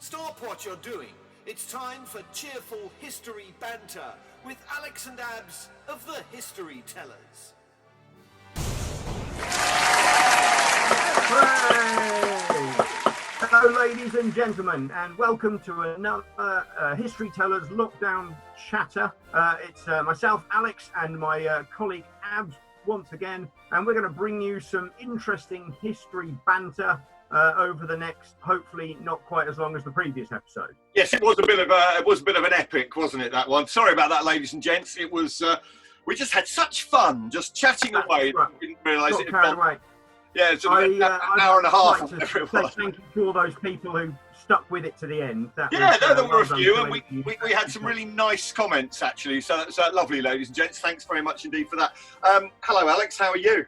Stop what you're doing. It's time for cheerful history banter with Alex and Abs of the History Tellers. Hooray! Hello ladies and gentlemen, and welcome to another History Tellers Lockdown Chatter. It's myself, Alex, and my colleague Abs once again, and we're going to bring you some interesting history banter over the next, hopefully not quite as long as the previous episode. Yes, it was a bit of an epic, wasn't it, that one? Sorry about that, ladies and gents. It was we just had such fun just chatting away. Right. We didn't realise Got it. carried away. Yeah, it's an hour and a half. I'd like to say thank you to all those people who stuck with it to the end. There were a few, and we had some really nice comments, actually. So lovely, ladies and gents. Thanks very much indeed for that. Hello, Alex. How are you?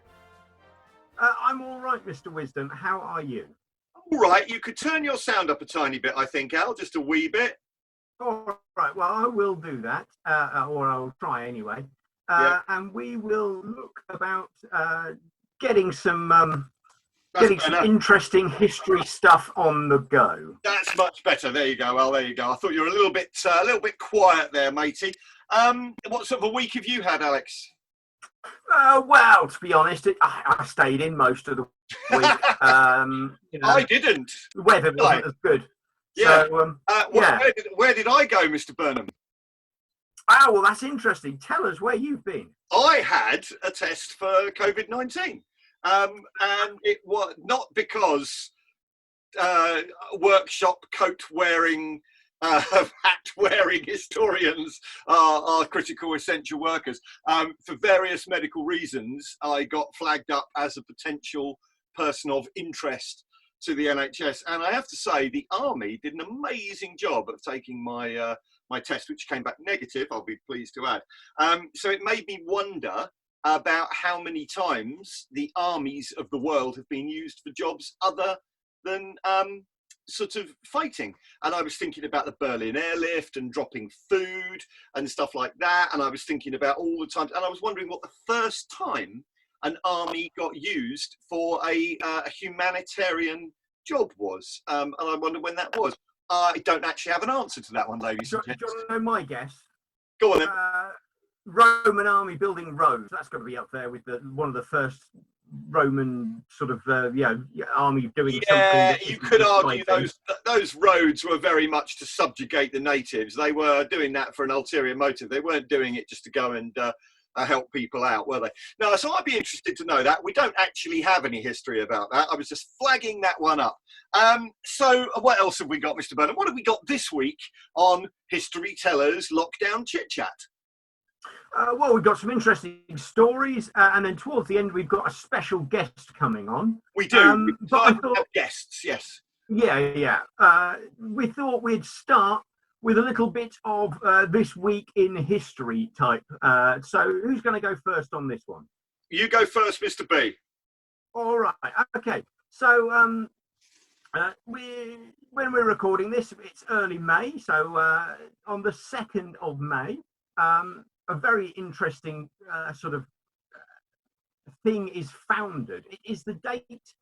I'm all right, Mr. Wisdom. How are you? All right. You could turn your sound up a tiny bit, I think, Al, just a wee bit. All right. Well, I will do that, or I'll try anyway. And we will look about getting some interesting history stuff on the go. That's much better. There you go. Well, there you go. I thought you were a little bit quiet there, matey. What sort of a week have you had, Alex? Well, to be honest, I stayed in most of the week. I didn't. The weather wasn't as good. Yeah. So, where did I go, Mr. Burnham? Well, that's interesting. Tell us where you've been. I had a test for COVID-19. And it was not because workshop coat-wearing, hat-wearing historians are critical essential workers. For various medical reasons, I got flagged up as a potential person of interest to the NHS. And I have to say, the Army did an amazing job of taking my my test, which came back negative, I'll be pleased to add. So it made me wonder about how many times the armies of the world have been used for jobs other than sort of fighting. And I was thinking about the Berlin airlift and dropping food and stuff like that. And I was thinking about all the times, and I was wondering what the first time an army got used for a humanitarian job was. And I wonder when that was. I don't actually have an answer to that one, ladies and gents. Do you want to know my guess? Go on then. Roman army building roads. That's got to be up there with one of the first Roman sort of army doing something. Yeah, you could argue those roads were very much to subjugate the natives. They were doing that for an ulterior motive. They weren't doing it just to go and help people out, were they? No, so I'd be interested to know that. We don't actually have any history about that. I was just flagging that one up. So what else have we got, Mr. Burnham? What have we got this week on History Tellers Lockdown Chit Chat? Well, we've got some interesting stories, and then towards the end, we've got a special guest coming on. We do. But I thought, have guests, yes. Yeah. We thought we'd start with a little bit of this week in history type. So who's going to go first on this one? You go first, Mr. B. All right. Okay. So when we're recording this, it's early May. So on the 2nd of May, a very interesting sort of thing is founded. It is the date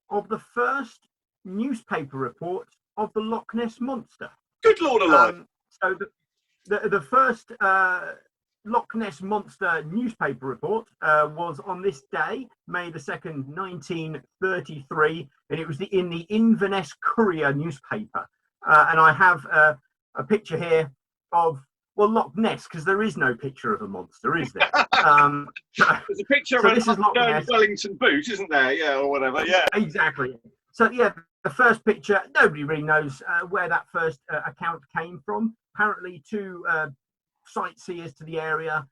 of the first newspaper report of the Loch Ness Monster. Good Lord alive. So the first Loch Ness Monster newspaper report was on this day, May the 2nd, 1933, and it was in the Inverness Courier newspaper. And I have a picture here of, well, Loch Ness, because there is no picture of a monster, is there? There's a picture of an Wellington boot, isn't there? Yeah, or whatever, yeah. Exactly. So, yeah, the first picture, nobody really knows where that first account came from. Apparently, two sightseers to the area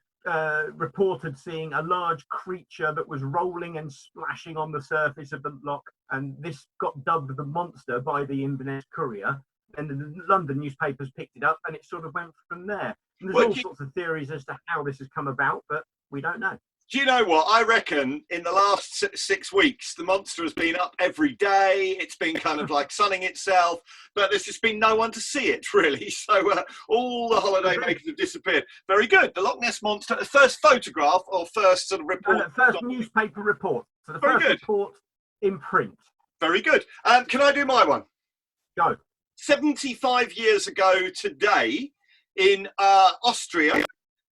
reported seeing a large creature that was rolling and splashing on the surface of the loch, and this got dubbed the monster by the Inverness Courier. And the London newspapers picked it up, and it sort of went from there. And there's all sorts of theories as to how this has come about, but we don't know. Do you know what? I reckon in the last 6 weeks, the monster has been up every day. It's been kind of like sunning itself, but there's just been no one to see it, really. So all the holiday makers have disappeared. Very good. The Loch Ness Monster, the first photograph or first sort of report? First newspaper report. So the first report in print. Very good. Can I do my one? Go. 75 years ago today in Austria,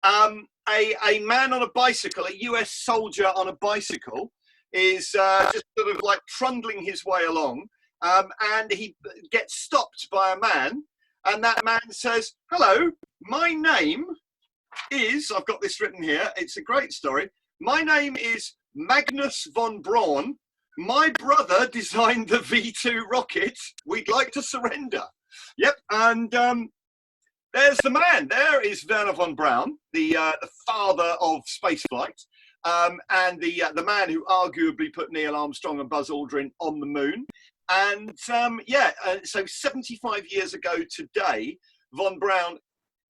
a man on a bicycle, a US soldier on a bicycle, is just sort of like trundling his way along, and he gets stopped by a man, and that man says, "Hello, my name is," I've got this written here, it's a great story, "My name is Magnus von Braun. My brother designed the V2 rocket. We'd like to surrender." Yep, and there's the man. There is Werner von Braun, the father of spaceflight, and the man who arguably put Neil Armstrong and Buzz Aldrin on the moon. And so 75 years ago today, von Braun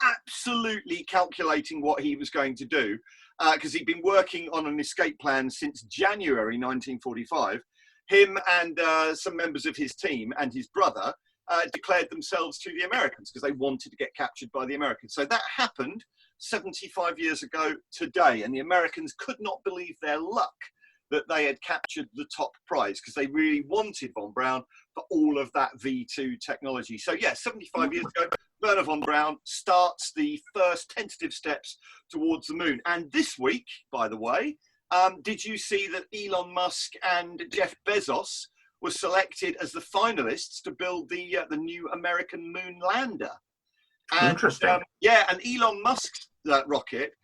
absolutely calculating what he was going to do, because he'd been working on an escape plan since January 1945. Him and some members of his team and his brother declared themselves to the Americans because they wanted to get captured by the Americans. So that happened 75 years ago today, and the Americans could not believe their luck that they had captured the top prize, because they really wanted von Braun for all of that V2 technology. So yeah, 75 years ago, Werner von Braun starts the first tentative steps towards the moon. And this week, by the way, did you see that Elon Musk and Jeff Bezos were selected as the finalists to build the new American moon lander? And, Interesting. and Elon Musk's rocket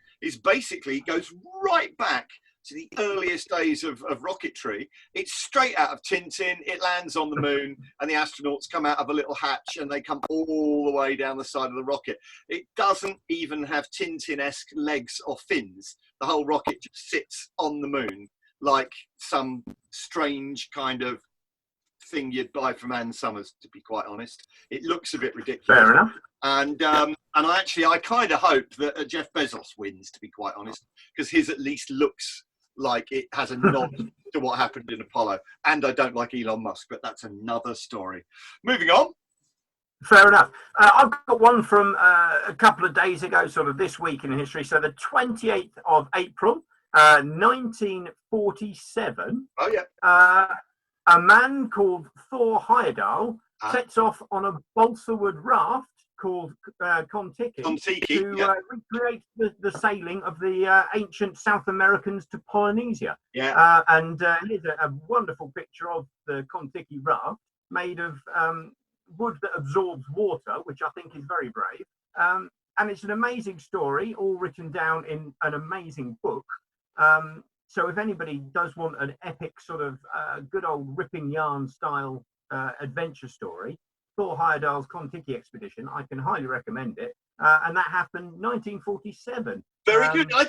goes right back to the earliest days of rocketry. It's straight out of Tintin. It lands on the moon, and the astronauts come out of a little hatch, and they come all the way down the side of the rocket. It doesn't even have Tintin-esque legs or fins. The whole rocket just sits on the moon like some strange kind of thing you'd buy from Ann Summers, to be quite honest. It looks a bit ridiculous. Fair enough. And I kind of hope that Jeff Bezos wins, to be quite honest, because his at least looks like it has a nod to what happened in Apollo. And I don't like Elon Musk, but that's another story. Moving on. Fair enough. I've got one from a couple of days ago, sort of this week in history. So the 28th of April, 1947. Oh, yeah. A man called Thor Heyerdahl sets off on a balsa wood raft called Kon-Tiki to recreate the sailing of the ancient South Americans to Polynesia. Yeah. And here's a wonderful picture of the Kon-Tiki raft made of wood that absorbs water, which I think is very brave. And it's an amazing story, all written down in an amazing book. So if anybody does want an epic sort of good old ripping yarn style adventure story, Thor Heyerdahl's Kon-Tiki expedition, I can highly recommend it. And that happened 1947. Very good. I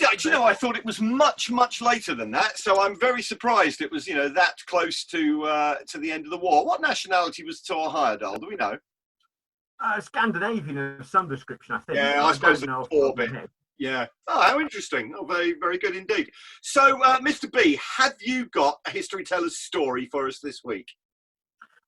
thought it was much, much later than that. So I'm very surprised it was, that close to the end of the war. What nationality was Thor Heyerdahl? Do we know? Scandinavian of some description, I think. Yeah, I suppose the orbit. Yeah. Oh, how interesting. Oh, very, very good indeed. So, Mr. B, have you got a History Teller's story for us this week?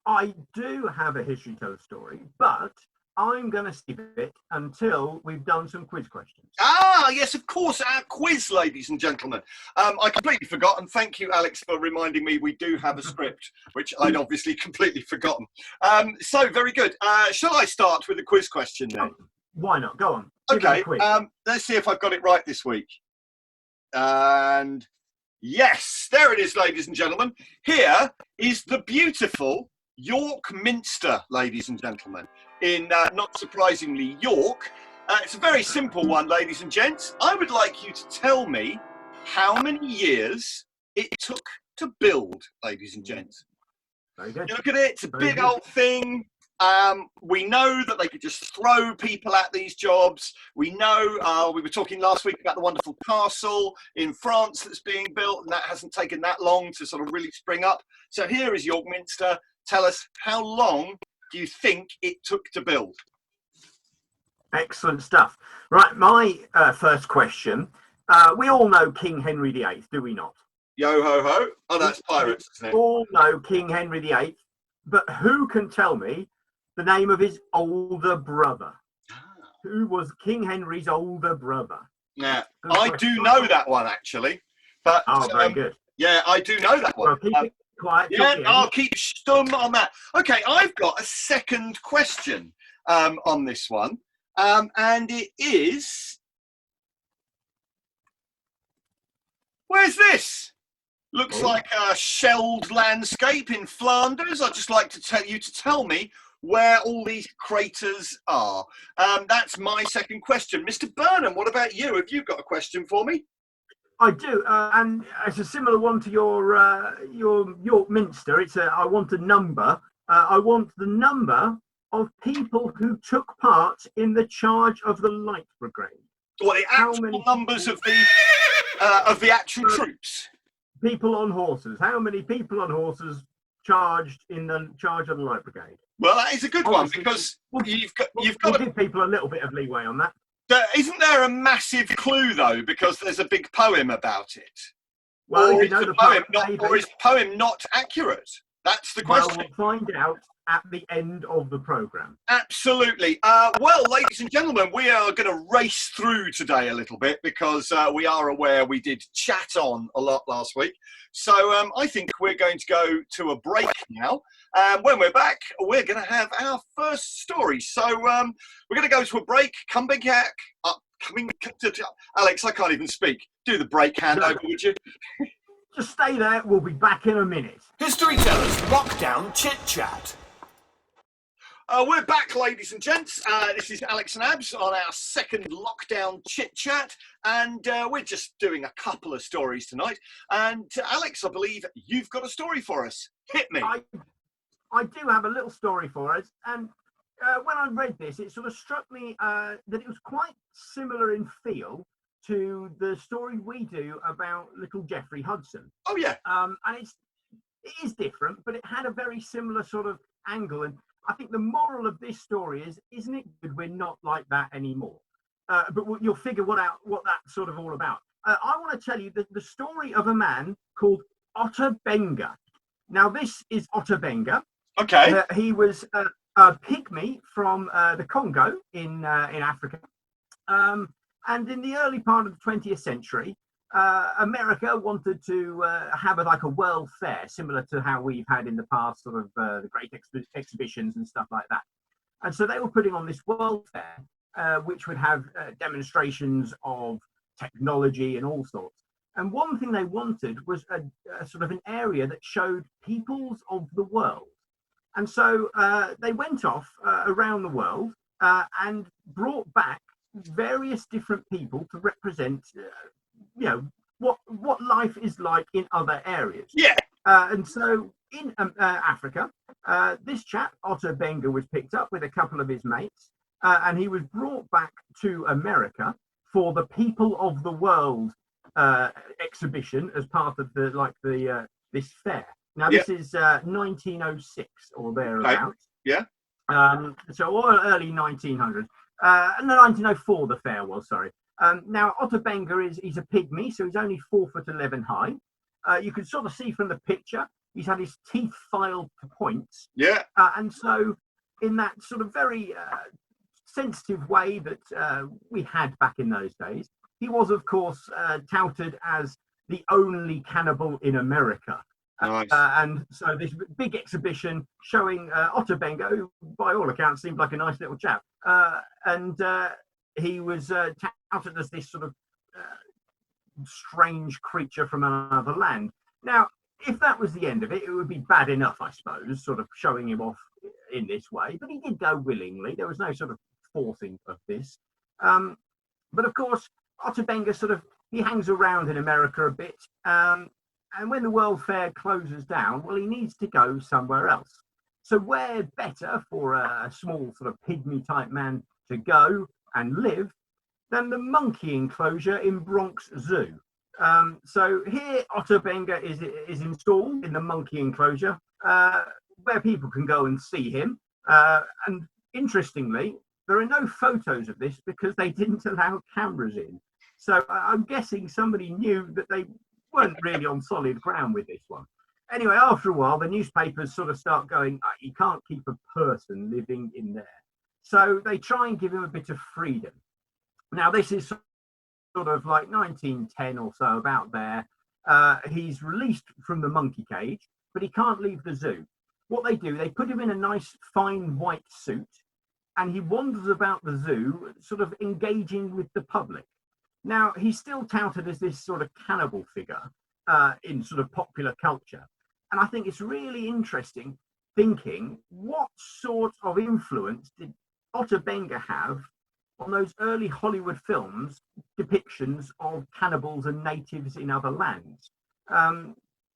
I do have a History Teller's story, but I'm going to skip it until we've done some quiz questions. Ah, yes, of course, our quiz, ladies and gentlemen. I completely forgot, and thank you, Alex, for reminding me we do have a script, which I'd obviously completely forgotten. So, very good. Shall I start with a quiz question then? Why not? Go on. Okay, let's see if I've got it right this week. And yes, there it is, ladies and gentlemen. Here is the beautiful York Minster, ladies and gentlemen, in, not surprisingly, York. It's a very simple one, ladies and gents. I would like you to tell me how many years it took to build, ladies and gents. Very good. You look at it, it's a big old thing. We know that they could just throw people at these jobs. We know, we were talking last week about the wonderful castle in France that's being built, and that hasn't taken that long to sort of really spring up. So here is York Minster. Tell us, how long do you think it took to build? Excellent stuff. Right, my first question. We all know King Henry VIII, do we not? Yo ho ho. Oh, that's pirates, isn't it? We all know King Henry VIII, but who can tell me the name of his older brother? Who was King Henry's older brother? Yeah, I do know that one actually. But very good. Yeah, I do know that one. Well, quiet. Yeah, I'll keep stum on that. Okay, I've got a second question on this one, and it is, where's this? Looks like a shelled landscape in Flanders. I'd just like to tell you to tell me where all these craters are. That's my second question. Mr. Burnham, what about you? Have you got a question for me? I do, and it's a similar one to your York Minster. It's I want a number. I want the number of people who took part in the charge of the Light Brigade. Well, the actual numbers of the actual troops. People on horses. How many people on horses charged in the charge of the Light Brigade? Well, that is a good one, because you've got to give people a little bit of leeway on that. Isn't there a massive clue though? Because there's a big poem about it. Well, or, is the poem not accurate? That's the question. Well, we'll find out at the end of the programme. Absolutely. Well, ladies and gentlemen, we are going to race through today a little bit, because we are aware we did chat on a lot last week. So I think we're going to go to a break now. When we're back, we're going to have our first story. So we're going to go to a break. Alex, I can't even speak. Do the break handover, would you? Just stay there. We'll be back in a minute. History Tellers Lockdown Chit Chat. We're back, ladies and gents. This is Alex and Abs on our second lockdown chit chat, and we're just doing a couple of stories tonight. And Alex, I believe you've got a story for us. Hit me. I do have a little story for us, and when I read this, it sort of struck me that it was quite similar in feel to the story we do about little Jeffrey Hudson. Oh yeah. And it is different, but it had a very similar sort of angle. And I think the moral of this story is, isn't it good we're not like that anymore? But you'll figure what that's sort of all about. I want to tell you the story of a man called Otto Benga. Now, this is Otto Benga. Okay. He was a pygmy from the Congo in Africa. And in the early part of the 20th century, America wanted to have a world fair, similar to how we've had in the past, sort of the great exhibitions and stuff like that. And so they were putting on this world fair, which would have demonstrations of technology and all sorts. And one thing they wanted was a sort of an area that showed peoples of the world. And so they went off around the world and brought back various different people to represent what life is like in other areas. Yeah. And so in Africa, this chap Otto Benga was picked up with a couple of his mates, and he was brought back to America for the People of the World exhibition as part of this fair. Now this is 1906 or thereabouts. Yeah. So early 1900s. No, 1904 the fair was, sorry. Now, Otto Benga he's a pygmy, so he's only 4'11" high. You can sort of see from the picture, he's had his teeth filed to points. Yeah. And so in that sort of very sensitive way that we had back in those days, he was, of course, touted as the only cannibal in America. Nice. And so this big exhibition showing Otto Benga, who by all accounts seemed like a nice little chap, and he was touted as this sort of strange creature from another land. Now, if that was the end of it, it would be bad enough, I suppose, sort of showing him off in this way. But he did go willingly. There was no sort of forcing of this. But of course, Otto Benga he hangs around in America a bit. And when the World Fair closes down, well, he needs to go somewhere else. So where better for a small sort of pygmy type man to go and live than the monkey enclosure in Bronx Zoo. So here Otto Benga is installed in the monkey enclosure where people can go and see him. And interestingly, there are no photos of this because they didn't allow cameras in. So I'm guessing somebody knew that they weren't really on solid ground with this one. Anyway, after a while, the newspapers sort of start going, you can't keep a person living in there. So they try and give him a bit of freedom. Now, this is sort of like 1910 or so, about there. He's released from the monkey cage, but he can't leave the zoo. What they do, they put him in a nice fine white suit, and he wanders about the zoo, sort of engaging with the public. Now, he's still touted as this sort of cannibal figure in sort of popular culture. And I think it's really interesting thinking, what sort of influence did Otto Benga have on those early Hollywood films, depictions of cannibals and natives in other lands?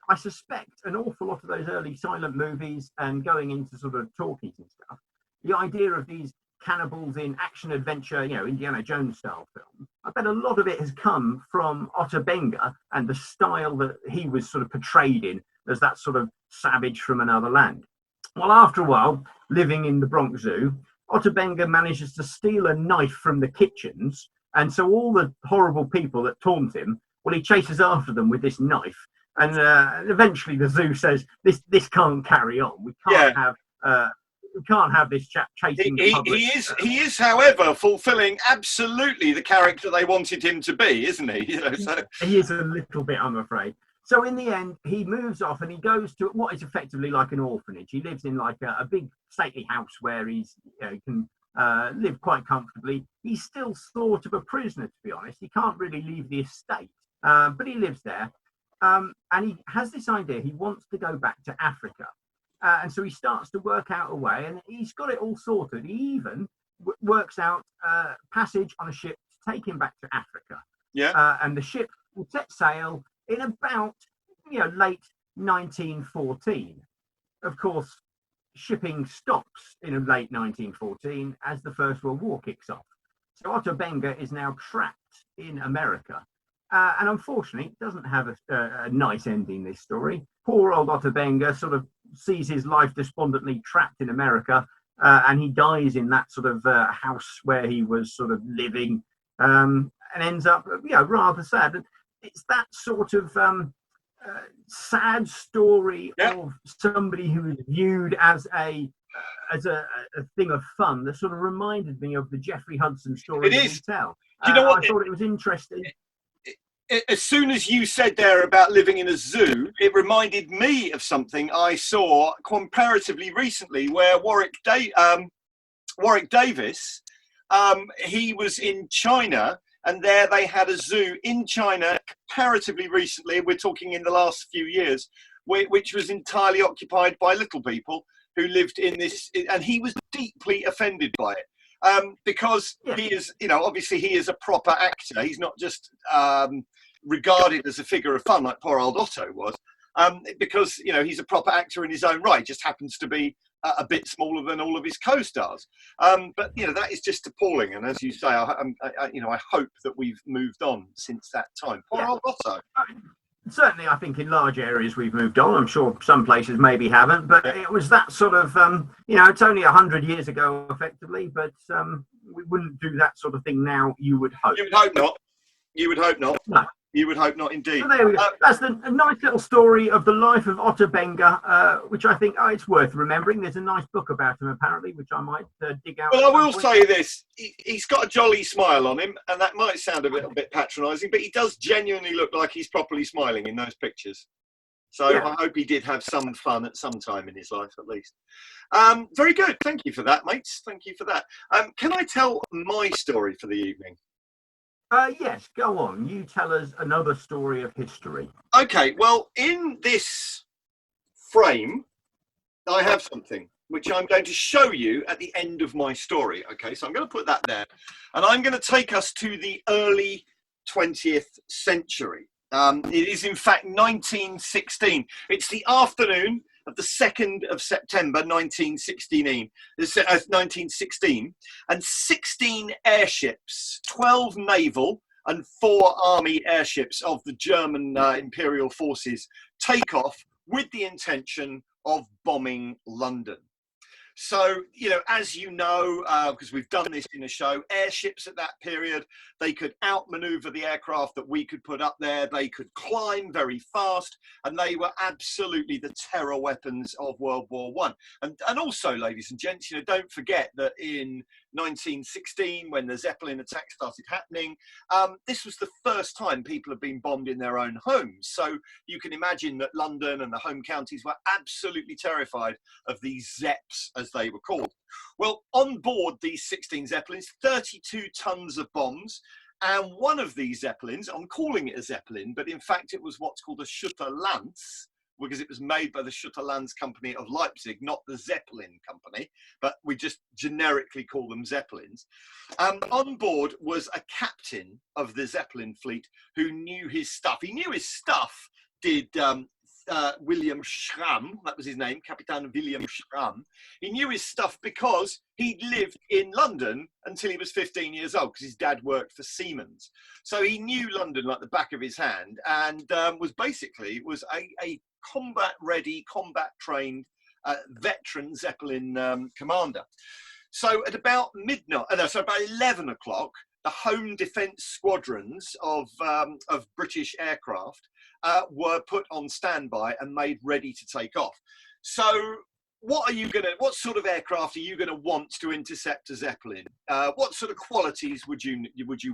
I suspect an awful lot of those early silent movies and going into sort of talkies and stuff, the idea of these cannibals in action adventure, you know, Indiana Jones style films, I bet a lot of it has come from Otto Benga and the style that he was sort of portrayed in as that sort of savage from another land. Well, after a while, living in the Bronx Zoo, Otto Benga manages to steal a knife from the kitchens, and so all the horrible people that taunt him, well, he chases after them with this knife, and eventually the zoo says, this can't carry on. We can't have this chap chasing the public. He is, however, fulfilling absolutely the character they wanted him to be, isn't he? You know, so he is a little bit, I'm afraid. So in the end, he moves off and he goes to what is effectively like an orphanage. He lives in like a big stately house where he can live quite comfortably. He's still sort of a prisoner, to be honest. He can't really leave the estate, but he lives there. And he has this idea. He wants to go back to Africa. And so he starts to work out a way, and he's got it all sorted. He even works out passage on a ship to take him back to Africa. Yeah. And the ship will set sail in about, late 1914. Of course, shipping stops in late 1914 as the First World War kicks off. So Otto Benga is now trapped in America. And unfortunately, it doesn't have a nice ending, this story. Poor old Otto Benga sort of sees his life despondently trapped in America, and he dies in that sort of house where he was sort of living, and ends up, rather sad. It's that sort of sad story of somebody who is viewed as a thing of fun that sort of reminded me of the Jeffrey Hudson story that we tell. Do you know what? I thought it was interesting. As soon as you said there about living in a zoo, it reminded me of something I saw comparatively recently, where Warwick Davis, he was in China, and there they had a zoo in China comparatively recently. We're talking in the last few years, which was entirely occupied by little people who lived in this, and he was deeply offended by it. Because he is, obviously he is a proper actor. He's not just regarded as a figure of fun like poor old Otto was, because, he's a proper actor in his own right. Just happens to be a bit smaller than all of his co-stars. But, that is just appalling. And as you say, I hope that we've moved on since that time. Poor old Otto. Certainly, I think in large areas we've moved on. I'm sure some places maybe haven't, but it was that sort of, it's only 100 years ago, effectively, but we wouldn't do that sort of thing now, you would hope. You would hope not. You would hope not. No. You would hope not, indeed. So there we go. That's a nice little story of the life of Otto Benga, which I think it's worth remembering. There's a nice book about him, apparently, which I might dig out. Well, I will say this. He's got a jolly smile on him, and that might sound a little bit patronising, but he does genuinely look like he's properly smiling in those pictures. So I hope he did have some fun at some time in his life, at least. Very good. Thank you for that, mates. Thank you for that. Can I tell my story for the evening? Yes, go on. You tell us another story of history. Okay, well, in this frame, I have something which I'm going to show you at the end of my story. Okay, so I'm going to put that there. And I'm going to take us to the early 20th century. It is, in fact, 1916. It's the afternoon of the 2nd of September 1916, and 16 airships, 12 naval and 4 army airships of the German imperial forces take off with the intention of bombing London. So, you know, as you know, because we've done this in a show, airships at that period, they could outmaneuver the aircraft that we could put up there. They could climb very fast, and they were absolutely the terror weapons of World War One. And also, ladies and gents, you know, don't forget that in 1916, when the Zeppelin attack started happening, this was the first time people had been bombed in their own homes. So you can imagine that London and the home counties were absolutely terrified of these Zeps, as they were called. Well, on board these 16 Zeppelins, 32 tons of bombs. And one of these Zeppelins, I'm calling it a Zeppelin, but in fact it was what's called a Schutterlanz, because it was made by the Schutterlanz Company of Leipzig, not the Zeppelin Company, but we just generically call them Zeppelins. On board was a captain of the Zeppelin fleet who knew his stuff. He knew his stuff, did William Schramm, that was his name, Captain William Schramm. He knew his stuff because he lived in London until he was 15 years old, because his dad worked for Siemens. So he knew London like the back of his hand, and was a combat-ready, combat-trained veteran Zeppelin commander. So at about about 11 o'clock, the home defence squadrons of British aircraft were put on standby and made ready to take off. So what sort of aircraft are you gonna want to intercept a Zeppelin? What sort of qualities would you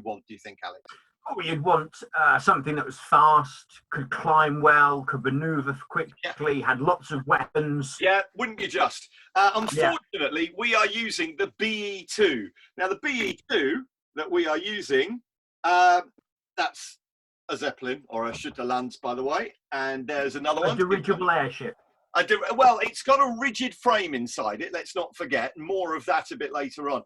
want, do you think, Alex? Oh, you'd want something that was fast, could climb well, could maneuver quickly, had lots of weapons. Yeah, wouldn't you just? Unfortunately, we are using the BE-2. Now, the BE-2 that we are using, that's a Zeppelin, or a Schutterlanz, by the way. And there's another one. A dirigible airship. Well, it's got a rigid frame inside it, let's not forget. More of that a bit later on.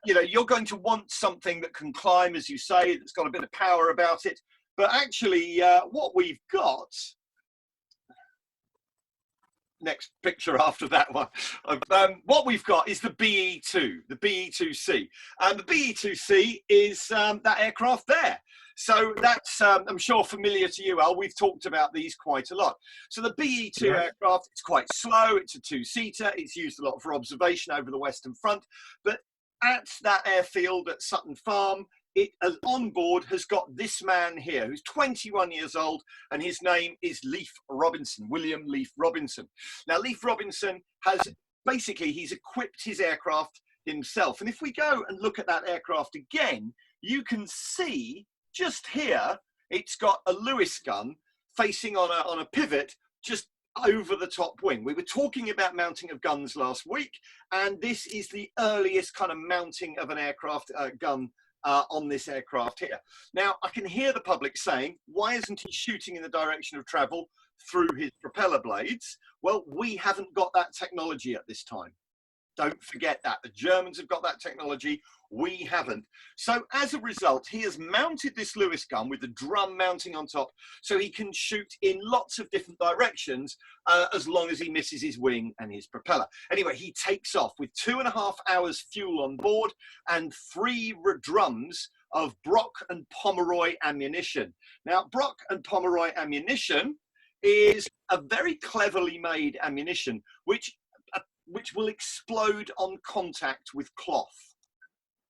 You know, you're going to want something that can climb, as you say, that's got a bit of power about it. But actually, what we've got, next picture after that one, what we've got is the BE-2, the BE-2C. And the BE-2C is that aircraft there. So that's, I'm sure, familiar to you, Al. We've talked about these quite a lot. So the BE-2 aircraft, it's quite slow. It's a two-seater. It's used a lot for observation over the Western Front. But at that airfield at Sutton Farm, it on board has got this man here, who's 21 years old, and his name is Leif Robinson, William Leif Robinson. Now, Leif Robinson he's equipped his aircraft himself. And if we go and look at that aircraft again, you can see just here, it's got a Lewis gun facing on a pivot just over the top wing. We were talking about mounting of guns last week, and this is the earliest kind of mounting of an aircraft gun on this aircraft here. Now, I can hear the public saying, why isn't he shooting in the direction of travel through his propeller blades? Well, we haven't got that technology at this time. Don't forget that. The Germans have got that technology. We haven't. So as a result, he has mounted this Lewis gun with the drum mounting on top, so he can shoot in lots of different directions as long as he misses his wing and his propeller. Anyway, he takes off with 2.5 hours fuel on board and 3 drums of Brock and Pomeroy ammunition. Now, Brock and Pomeroy ammunition is a very cleverly made ammunition, which will explode on contact with cloth.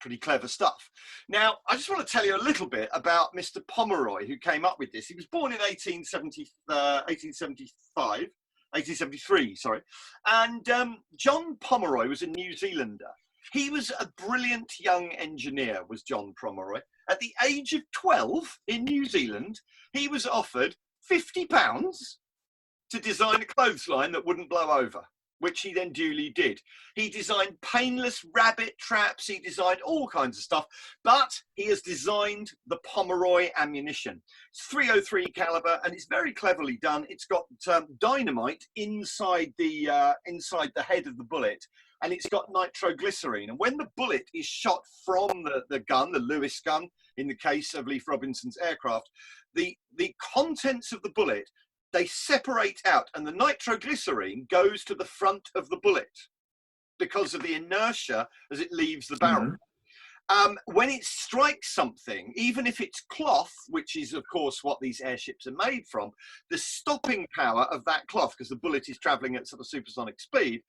Pretty clever stuff. Now, I just want to tell you a little bit about Mr. Pomeroy, who came up with this. He was born in 1873, sorry. And John Pomeroy was a New Zealander. He was a brilliant young engineer, was John Pomeroy. At the age of 12 in New Zealand, he was offered £50 to design a clothesline that wouldn't blow over, which he then duly did. He designed painless rabbit traps, he designed all kinds of stuff, but he has designed the Pomeroy ammunition. It's 303 caliber, and it's very cleverly done. It's got dynamite inside the head of the bullet, and it's got nitroglycerine. And when the bullet is shot from the gun, the Lewis gun, in the case of Leif Robinson's aircraft, the contents of the bullet, they separate out, and the nitroglycerine goes to the front of the bullet because of the inertia as it leaves the barrel. when it strikes something, even if it's cloth, which is of course what these airships are made from, the stopping power of that cloth, because the bullet is traveling at sort of supersonic speed,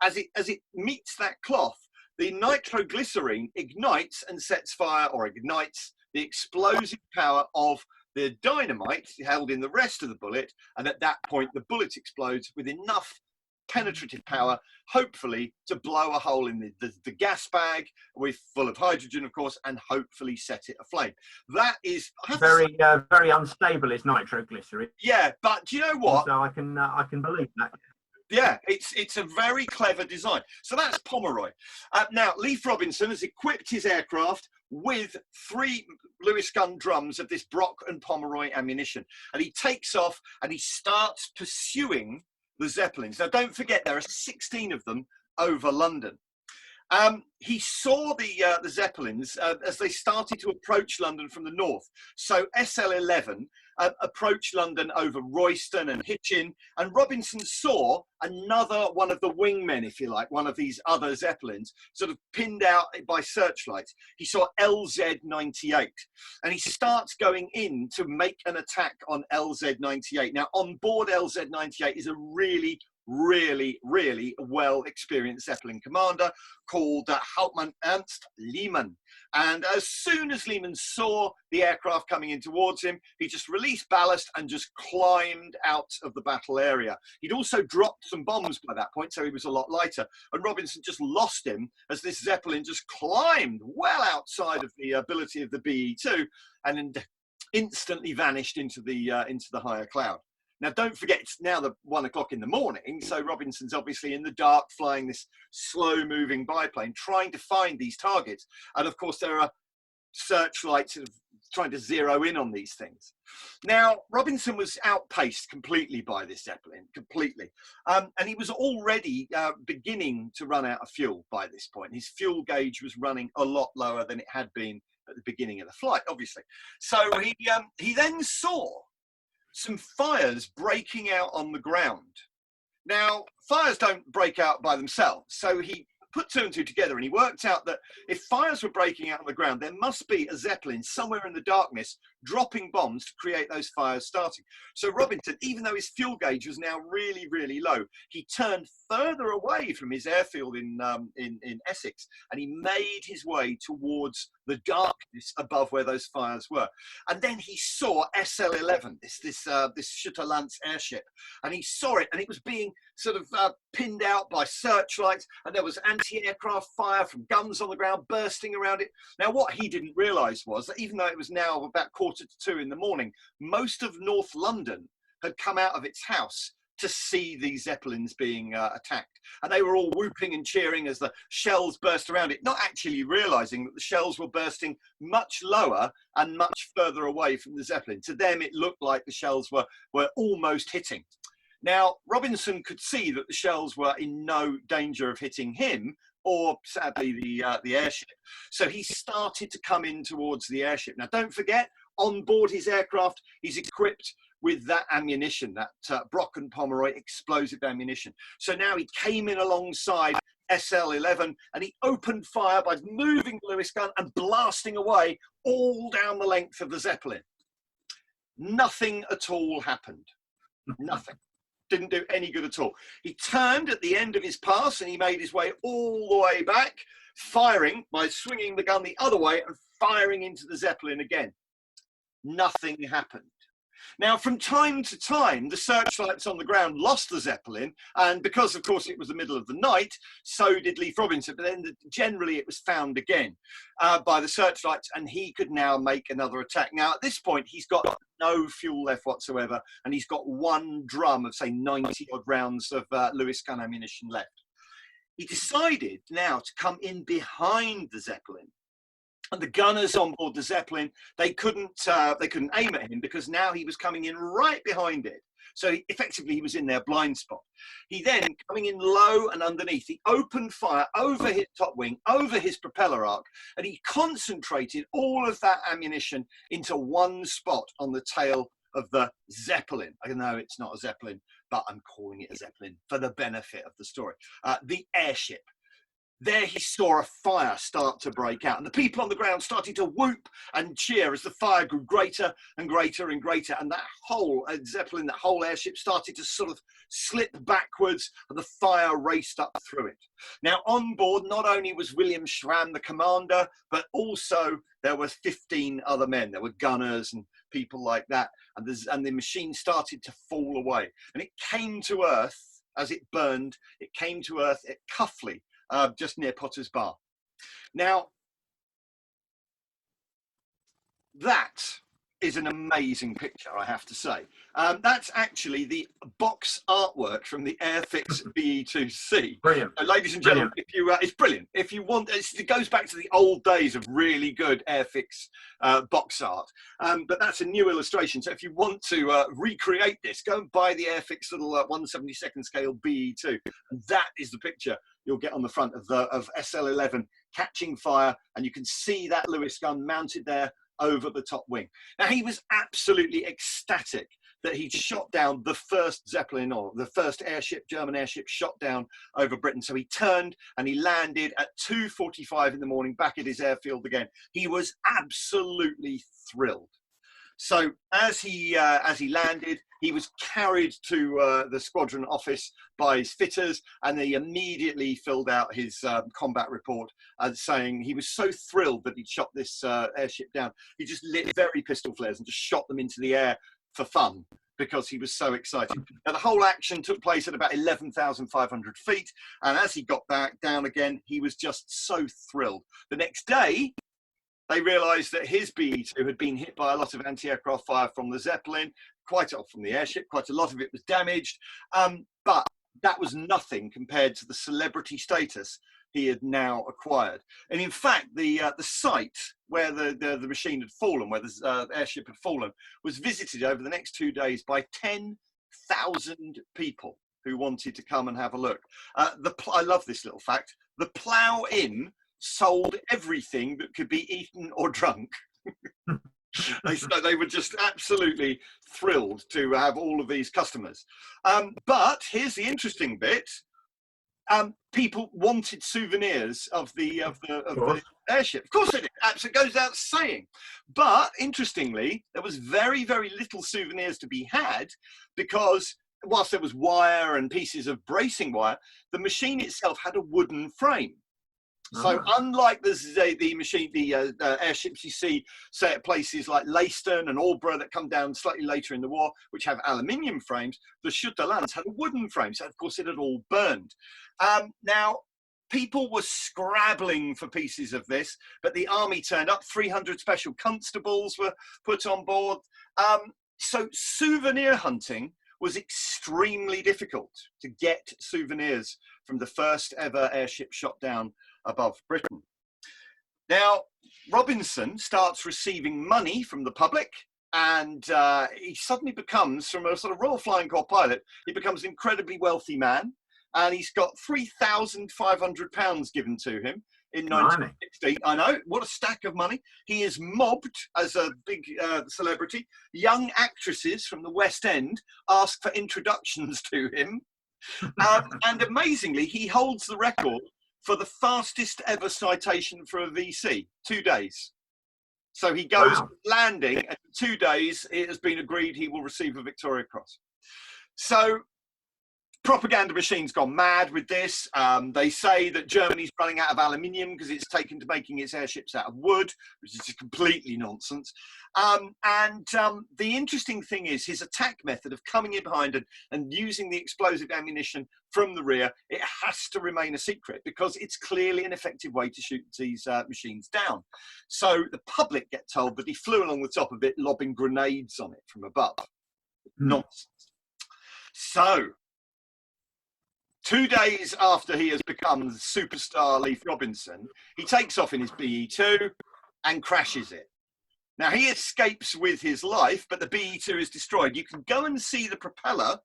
as it meets that cloth, the nitroglycerine ignites and sets fire, or ignites the explosive power of the dynamite held in the rest of the bullet, and at that point the bullet explodes with enough penetrative power, hopefully, to blow a hole in the gas bag full of hydrogen, of course, and hopefully set it aflame. That is very unstable. Is nitroglycerin? Yeah, but do you know what? So I can believe that. Yeah, it's a very clever design. So that's Pomeroy. Now, Leif Robinson has equipped his aircraft with 3 Lewis gun drums of this Brock and Pomeroy ammunition, and he takes off and he starts pursuing the Zeppelins. Now, don't forget, there are 16 of them over London. He saw the Zeppelins as they started to approach London from the north. So SL-11 approached London over Royston and Hitchin, and Robinson saw another one of the wingmen, if you like, one of these other Zeppelins, sort of pinned out by searchlights. He saw LZ-98, and he starts going in to make an attack on LZ-98. Now, on board LZ-98 is a really well experienced Zeppelin commander called Hauptmann Ernst Lehmann. And as soon as Lehmann saw the aircraft coming in towards him, he just released ballast and just climbed out of the battle area. He'd also dropped some bombs by that point, so he was a lot lighter. And Robinson just lost him as this Zeppelin just climbed well outside of the ability of the BE-2 and instantly vanished into the higher cloud. Now, don't forget, it's now the 1 o'clock in the morning, so Robinson's obviously in the dark, flying this slow-moving biplane, trying to find these targets. And, of course, there are searchlights trying to zero in on these things. Now, Robinson was outpaced completely by this Zeppelin, completely. And he was already beginning to run out of fuel by this point. His fuel gauge was running a lot lower than it had been at the beginning of the flight, obviously. So he then saw some fires breaking out on the ground. Now, fires don't break out by themselves, so he put 2 and 2 together, and he worked out that if fires were breaking out on the ground, there must be a Zeppelin somewhere in the darkness dropping bombs to create those fires starting. So Robinson, even though his fuel gauge was now really low, he turned further away from his airfield in Essex, and he made his way towards the darkness above where those fires were. And then he saw SL-11, this Schütte-Lanz airship, and he saw it, and it was being sort of pinned out by searchlights, and there was anti-aircraft fire from guns on the ground bursting around it. Now, what he didn't realise was that even though it was now about 1:45 in the morning, most of North London had come out of its house to see these Zeppelins being attacked. And they were all whooping and cheering as the shells burst around it, not actually realising that the shells were bursting much lower and much further away from the Zeppelin. To them, it looked like the shells were almost hitting. Now, Robinson could see that the shells were in no danger of hitting him, or sadly the airship. So he started to come in towards the airship. Now, don't forget, on board his aircraft, he's equipped with that ammunition, that Brock and Pomeroy explosive ammunition. So now he came in alongside SL-11 and he opened fire by moving the Lewis gun and blasting away all down the length of the Zeppelin. Nothing at all happened. Nothing. Didn't do any good at all. He turned at the end of his pass and he made his way all the way back, firing by swinging the gun the other way and firing into the Zeppelin again. Nothing happened. Now, from time to time, the searchlights on the ground lost the Zeppelin, and because, of course, it was the middle of the night, so did Leif Robinson, but then generally it was found again by the searchlights, and he could now make another attack. Now, at this point, he's got no fuel left whatsoever, and he's got 1 drum of, say, 90-odd rounds of Lewis gun ammunition left. He decided now to come in behind the Zeppelin. And the gunners on board the Zeppelin, they couldn't aim at him because now he was coming in right behind it. So effectively, he was in their blind spot. He then, coming in low and underneath, he opened fire over his top wing, over his propeller arc, and he concentrated all of that ammunition into one spot on the tail of the Zeppelin. I know it's not a Zeppelin, but I'm calling it a Zeppelin for the benefit of the story. The airship. there he saw a fire start to break out, and the people on the ground started to whoop and cheer as the fire grew greater and greater and greater, and that whole Zeppelin, that whole airship started to sort of slip backwards, and the fire raced up through it. Now, on board, not only was William Schramm the commander, but also there were 15 other men. There were gunners and people like that, and the machine started to fall away, and it came to earth as it burned. It came to earth at Cuffley, just near Potter's Bar. Now, that is an amazing picture, I have to say. That's actually the box artwork from the Airfix BE2C. Brilliant. Ladies and gentlemen, if you, it's brilliant. If you want, it goes back to the old days of really good Airfix box art. But that's a new illustration. So if you want to recreate this, go and buy the Airfix little 1/72 scale BE2. And that is the picture you'll get on the front of SL11 catching fire. And you can see that Lewis gun mounted there over the top wing. Now, he was absolutely ecstatic that he'd shot down the first Zeppelin, or the first airship, German airship, shot down over Britain. So he turned and he landed at 2:45 in the morning back at his airfield again. He was absolutely thrilled. So as he landed, he was carried to the squadron office by his fitters, and they immediately filled out his combat report, saying he was so thrilled that he'd shot this airship down. He just lit very pistol flares and just shot them into the air for fun, because he was so excited. Now, the whole action took place at about 11,500 feet, and as he got back down again, he was just so thrilled. The next day, they realised that his BE2 had been hit by a lot of anti-aircraft fire from the Zeppelin, quite a lot from the airship, quite a lot of it was damaged, but that was nothing compared to the celebrity status he had now acquired. And in fact, the site where the machine had fallen, where the airship had fallen, was visited over the next 2 days by 10,000 people who wanted to come and have a look. I love this little fact. The Plough Inn sold everything that could be eaten or drunk. They were just absolutely thrilled to have all of these customers. But here's the interesting bit. People wanted souvenirs of the airship. Of course they did. It goes without saying. But interestingly, there was very, very little souvenirs to be had, because whilst there was wire and pieces of bracing wire, the machine itself had a wooden frame. So unlike the airships you see, say, at places like Leiston and Aldborough that come down slightly later in the war, which have aluminium frames, the Schutterlands had a wooden frame. So, of course, it had all burned. Now, people were scrabbling for pieces of this, but the army turned up. 300 special constables were put on board. So souvenir hunting was extremely difficult to get souvenirs from the first ever airship shot down above Britain. Now, Robinson starts receiving money from the public, and he suddenly becomes, from a sort of Royal Flying Corps pilot, he becomes an incredibly wealthy man, and he's got £3,500 given to him in 1960. I know, what a stack of money. He is mobbed as a big celebrity. Young actresses from the West End ask for introductions to him. And amazingly, he holds the record for the fastest ever citation for a VC, 2 days. So he goes landing, and in 2 days, it has been agreed he will receive a Victoria Cross. So propaganda machine's gone mad with this. They say that Germany's running out of aluminium because it's taken to making its airships out of wood, which is just completely nonsense. The interesting thing is his attack method of coming in behind and using the explosive ammunition from the rear. It has to remain a secret because it's clearly an effective way to shoot these machines down. So the public get told that he flew along the top of it, lobbing grenades on it from above. Nonsense. So 2 days after he has become the superstar Leif Robinson, he takes off in his BE2 and crashes it. Now, he escapes with his life, but the BE2 is destroyed. You can go and see the propeller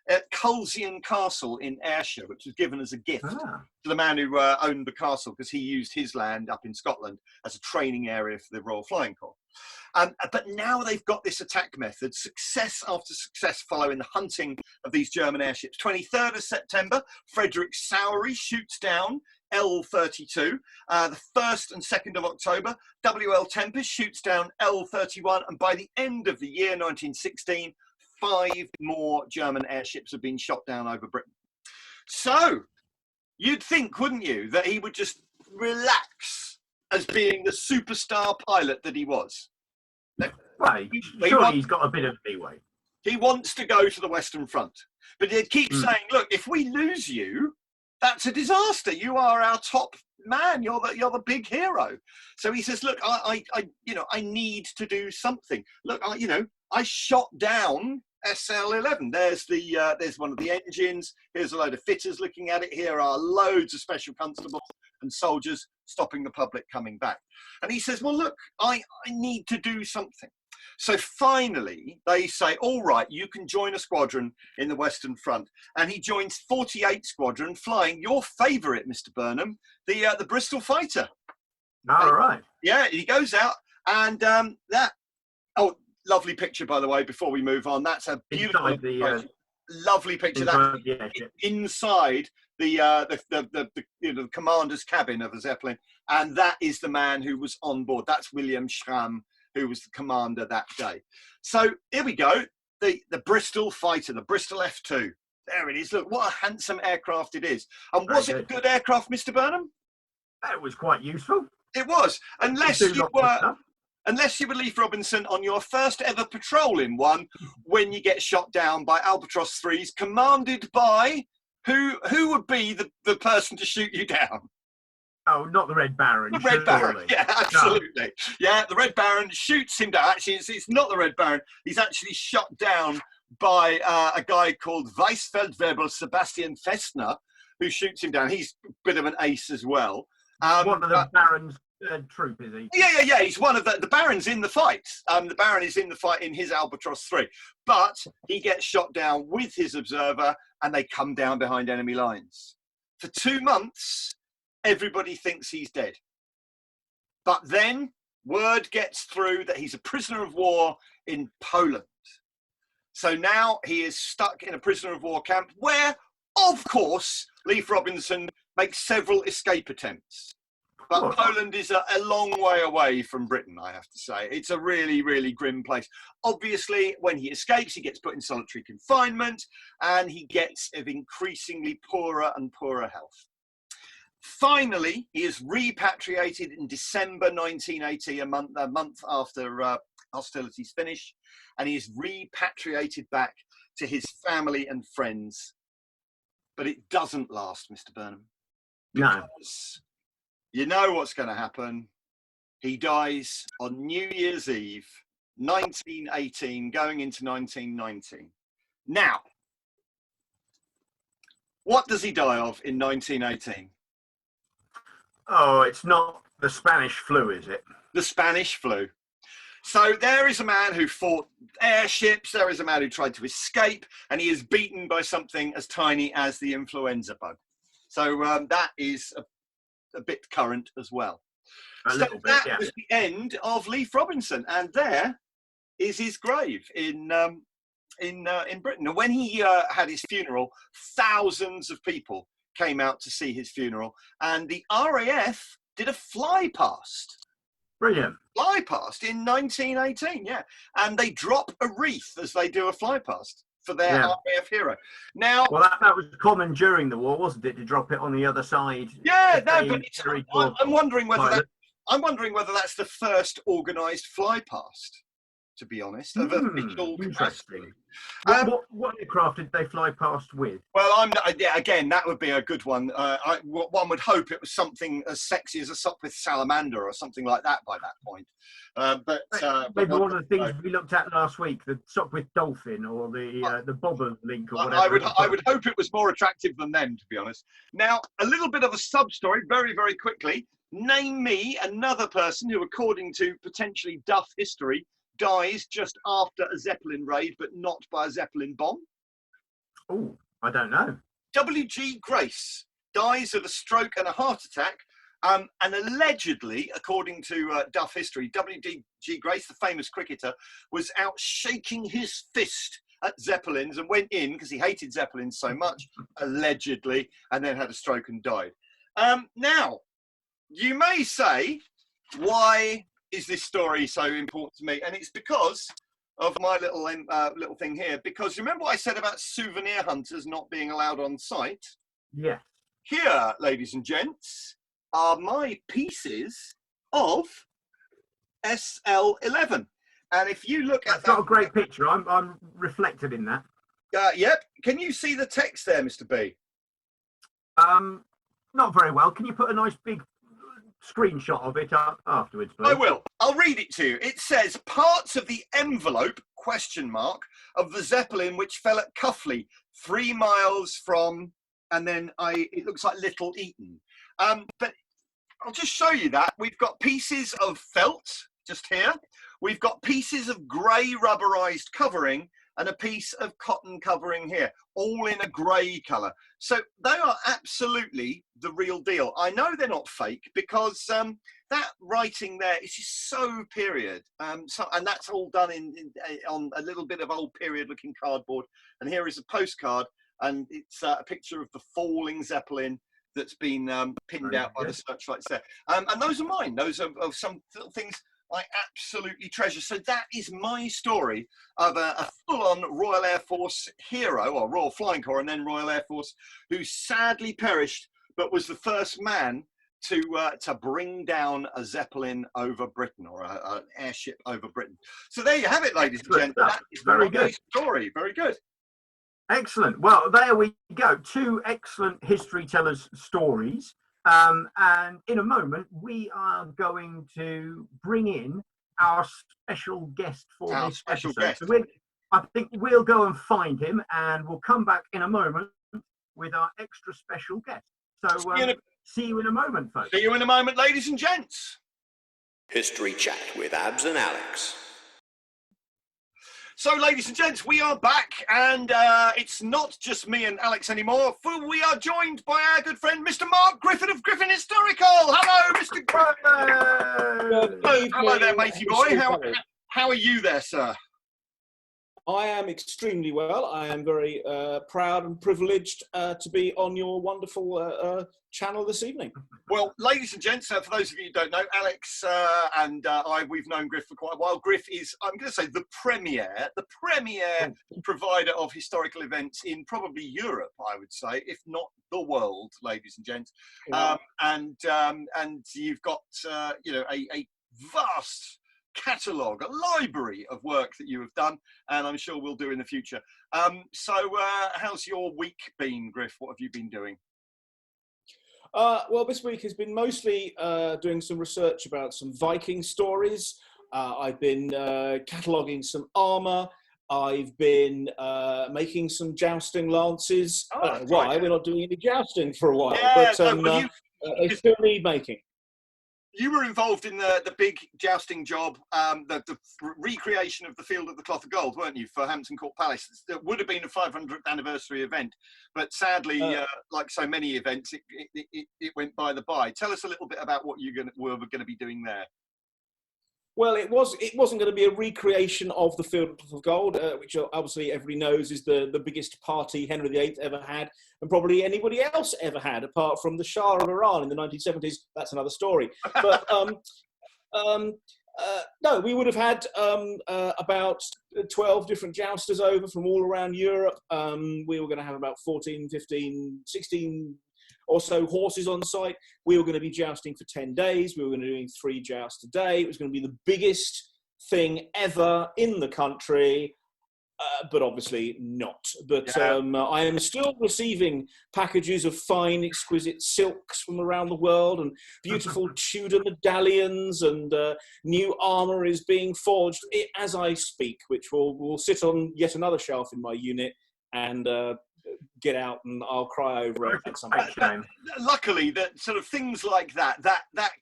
at Culzean Castle in Ayrshire, which was given as a gift to the man who owned the castle, because he used his land up in Scotland as a training area for the Royal Flying Corps. But now they've got this attack method, success after success following the hunting of these German airships. 23rd of September, Frederick Sowry shoots down L32. The 1st and 2nd of October, WL Tempest shoots down L31, and by the end of the year 1916, 5 more German airships have been shot down over Britain. So you'd think, wouldn't you, that he would just relax as being the superstar pilot that he was. Right, surely he's got a bit of leeway. He wants to go to the Western Front, but he keeps saying, look, if we lose you, that's a disaster. You are our top man. You're the big hero. So he says, look, I need to do something. Look, I shot down SL-11. There's one of the engines. Here's a load of fitters looking at it. Here are loads of special constables and soldiers stopping the public coming back. And he says, well, look, I need to do something. So finally, they say, all right, you can join a squadron in the Western Front. And he joins 48 Squadron, flying your favourite, Mr. Burnham, the Bristol fighter. All right. Yeah, he goes out, and lovely picture, by the way, before we move on. That's a beautiful, lovely picture. That's inside the commander's cabin of a Zeppelin. And that is the man who was on board. That's William Schramm, who was the commander that day. So here we go. The Bristol fighter, the Bristol F2. There it is. Look, what a handsome aircraft it is. And was it a good aircraft, Mr. Burnham? It was quite useful. It was. Unless you were Leif Robinson on your first ever patrol in one, when you get shot down by Albatross 3s, commanded by who would be the person to shoot you down? Oh, not the Red Baron. The Red Baron, yeah, absolutely. No. Yeah, the Red Baron shoots him down. Actually, it's not the Red Baron. He's actually shot down by a guy called Weissfeldwebel Sebastian Festner, who shoots him down. He's a bit of an ace as well. One of the Baron's troop, is he? Yeah. He's one of the Baron's in the fight. The Baron is in the fight in his Albatross 3. But he gets shot down with his observer, and they come down behind enemy lines. For 2 months, everybody thinks he's dead. But then word gets through that he's a prisoner of war in Poland. So now he is stuck in a prisoner of war camp where, of course, Leif Robinson makes several escape attempts. But Poland is a long way away from Britain, I have to say. It's a really, really grim place. Obviously, when he escapes, he gets put in solitary confinement, and he gets of increasingly poorer and poorer health. Finally, he is repatriated in December 1980, a month after hostilities finish, and he is repatriated back to his family and friends. But it doesn't last, Mr. Burnham. Because you know what's going to happen. He dies on New Year's Eve, 1918, going into 1919. Now, what does he die of in 1918? Oh, it's not the Spanish flu, is it? The Spanish flu. So there is a man who fought airships, there is a man who tried to escape, and he is beaten by something as tiny as the influenza bug. So that is a bit current as well. That was the end of Leif Robinson, and there is his grave in Britain. And when he had his funeral, thousands of people came out to see his funeral, and the RAF did a fly past. Brilliant. Fly past in 1918, yeah. And they drop a wreath as they do a fly past for their RAF hero. Now, well, that was common during the war, wasn't it, to drop it on the other side? Yeah, no, but I'm wondering whether that's the first organised fly past, to be honest, of official capacity. What aircraft did they fly past with? Well, again, that would be a good one. One would hope it was something as sexy as a Sopwith Salamander or something like that by that point. Maybe one of the things we looked at last week, the Sopwith Dolphin or the Bobber Link or whatever. I would hope it was more attractive than them, to be honest. Now, a little bit of a sub-story, very, very quickly. Name me another person who, according to potentially Duff history, dies just after a Zeppelin raid, but not by a Zeppelin bomb. Oh, I don't know. W.G. Grace dies of a stroke and a heart attack, and allegedly, according to Duff history, W.G. Grace, the famous cricketer, was out shaking his fist at Zeppelins and went in because he hated Zeppelins so much, allegedly, and then had a stroke and died. Now, you may say, why is this story so important to me? And it's because of my little thing here. Because remember what I said about souvenir hunters not being allowed on site? Yeah. Here, ladies and gents, are my pieces of SL11. And if you look at that, got a great picture. I'm reflected in that. Yep. Can you see the text there, Mr. B? Not very well. Can you put a nice big screenshot of it up afterwards, please? I will. I'll read it to you. It says, parts of the envelope, ? Of the Zeppelin which fell at Cuffley, 3 miles from, and then it looks like Little Eaton. But I'll just show you that. We've got pieces of felt, just here. We've got pieces of grey rubberized covering and a piece of cotton covering here, all in a grey colour. So they are absolutely the real deal. I know they're not fake because that writing there is just so period. And that's all done on a little bit of old period-looking cardboard. And here is a postcard, and it's a picture of the falling Zeppelin that's been pinned out by the searchlights there. And those are mine. Those are of some little things I absolutely treasure. So that is my story of a full-on Royal Air Force hero, or Royal Flying Corps and then Royal Air Force, who sadly perished, but was the first man to bring down a Zeppelin over Britain, or an airship over Britain. So there you have it, ladies and gentlemen. That is very good story. Very good. Excellent. Well, there we go. 2 excellent history tellers' stories. And in a moment, we are going to bring in our special guest for this special episode. guest. So I think we'll go and find him, and we'll come back in a moment with our extra special guest. So see you in a moment, folks. See you in a moment, ladies and gents. History Chat with Abs and Alex. So, ladies and gents, we are back, and it's not just me and Alex anymore, for we are joined by our good friend, Mr. Mark Griffin of Griffin Historical. Hello, Mr. Griffin. Hello there, matey boy. How are you there, sir? I am extremely well. I am very proud and privileged to be on your wonderful channel this evening. Well, ladies and gents, for those of you who don't know, Alex and we've known Griff for quite a while. Griff is, I'm going to say, the premier provider of historical events in probably Europe, I would say, if not the world, ladies and gents. Yeah. And you've got, a vast catalogue, a library of work that you have done, and I'm sure we'll do in the future. So how's your week been, Griff? What have you been doing? Well, this week has been mostly doing some research about some Viking stories. I've been cataloguing some armour. I've been making some jousting lances. Why? We're not doing any jousting for a while, yeah, but they still need making. You were involved in the big jousting job, the recreation of the Field of the Cloth of Gold, weren't you, for Hampton Court Palace? It would have been a 500th anniversary event, but sadly, like so many events, it went by the by. Tell us a little bit about what you were going to be doing there. Well, it wasn't going to be a recreation of the Field of Gold, which obviously everybody knows is the biggest party Henry VIII ever had, and probably anybody else ever had, apart from the Shah of Iran in the 1970s. That's another story. But no, we would have had about 12 different jousters over from all around Europe. We were going to have about 14, 15, 16 or so horses on site. We were going to be jousting for 10 days. We were going to be doing 3 jousts a day. It was going to be the biggest thing ever in the country, but obviously not. But yeah. I am still receiving packages of fine, exquisite silks from around the world, and beautiful Tudor medallions, and new armour is being forged as I speak, which will sit on yet another shelf in my unit and get out, and I'll cry over it at some point. Luckily, that sort of things like that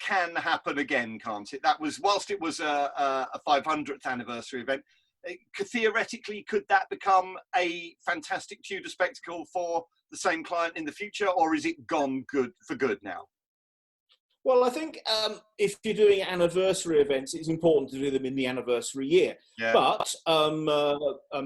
can happen again, can't it? That was, whilst it was a 500th anniversary event, theoretically, could that become a fantastic Tudor spectacle for the same client in the future, or is it gone for good now? Well, I think if you're doing anniversary events, it's important to do them in the anniversary year. Yeah. But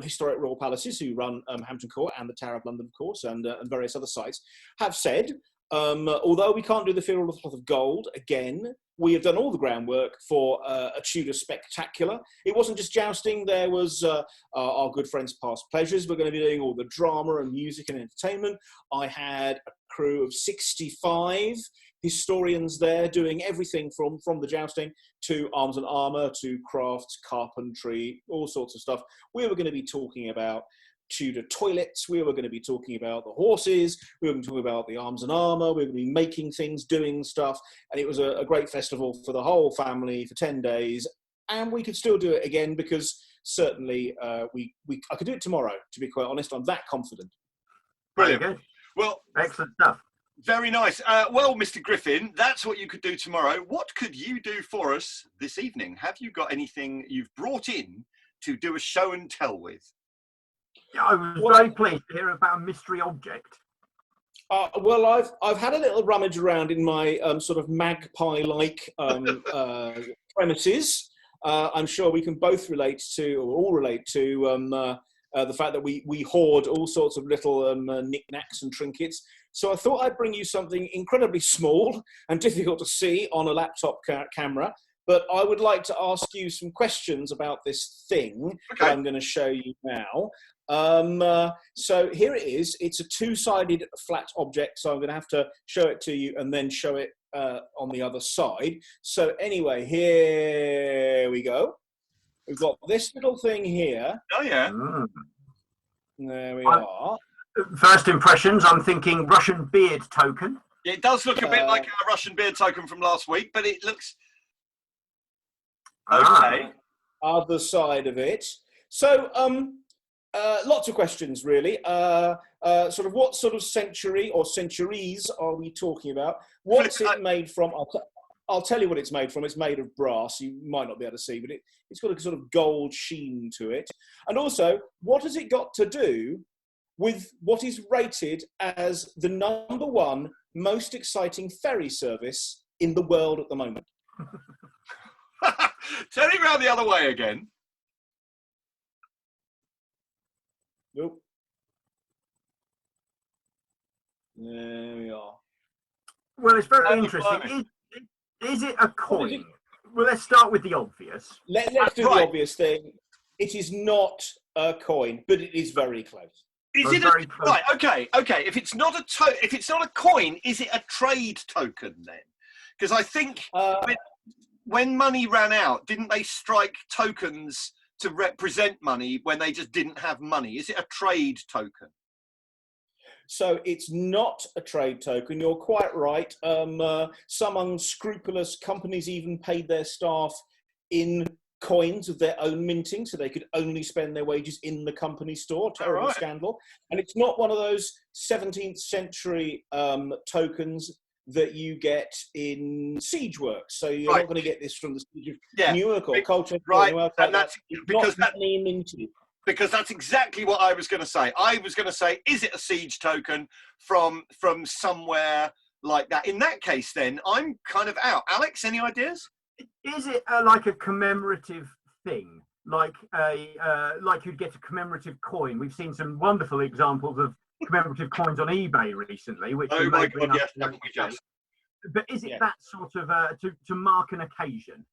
Historic Royal Palaces, who run Hampton Court and the Tower of London, of course, and various other sites, have said Although we can't do the Field of the Cloth of Gold again, we have done all the groundwork for a Tudor spectacular. It wasn't just jousting. There was our good friends Past Pleasures. We're going to be doing all the drama and music and entertainment. I had a crew of 65 historians there doing everything from the jousting to arms and armour, to crafts, carpentry, all sorts of stuff. We were going to be talking about Tudor toilets, we were going to be talking about the horses, we were going to talk about the arms and armour, we were going to be making things, doing stuff, and it was a great festival for the whole family for 10 days, and we could still do it again because certainly I could do it tomorrow, to be quite honest. I'm that confident. Brilliant. Well, excellent stuff. Very nice. Well, Mr. Griffin, that's what you could do tomorrow. What could you do for us this evening? Have you got anything you've brought in to do a show and tell with? Yeah, I was very pleased to hear about a mystery object. Well, I've had a little rummage around in my sort of magpie-like premises. I'm sure we can both relate to, or all relate to, the fact that we hoard all sorts of little knickknacks and trinkets. So I thought I'd bring you something incredibly small and difficult to see on a laptop camera. But I would like to ask you some questions about this thing that I'm going to show you now. So here it is. It's a two-sided flat object, so I'm going to have to show it to you and then show it on the other side. So anyway, here we go. We've got this little thing here. Oh, yeah. There we are. First impressions, I'm thinking Russian beard token. It does look a bit like a Russian beard token from last week, but it looks... Okay. Other side of it. So, lots of questions, really. Sort of what sort of century or centuries are we talking about? What's it made from? I'll tell you what it's made from. It's made of brass. You might not be able to see, but it's got a sort of gold sheen to it. And also, what has it got to do with what is rated as the #1 most exciting ferry service in the world at the moment? Turn it round the other way again. Nope. There we are. Well, it's very interesting. Is it a coin? Well, let's start with the obvious. Let's do the obvious thing. It is not a coin, but it is very close. Is it right? Okay. If it's not a coin, is it a trade token then? Because I think when money ran out, didn't they strike tokens to represent money when they just didn't have money? Is it a trade token? So it's not a trade token. You're quite right. Some unscrupulous companies even paid their staff in coins of their own minting, so they could only spend their wages in the company store. Terrible scandal. And it's not one of those 17th century tokens that you get in siege works. So you're not going to get this from the siege of Newark or Colchester. Right, and that's because because that's exactly what I was going to say. I was going to say, is it a siege token from somewhere like that? In that case, then I'm kind of out. Alex, any ideas? Is it like a commemorative thing, like you'd get a commemorative coin? We've seen some wonderful examples of commemorative coins on eBay recently. Which oh my God, yes, haven't we just? But is it that sort of to mark an occasion?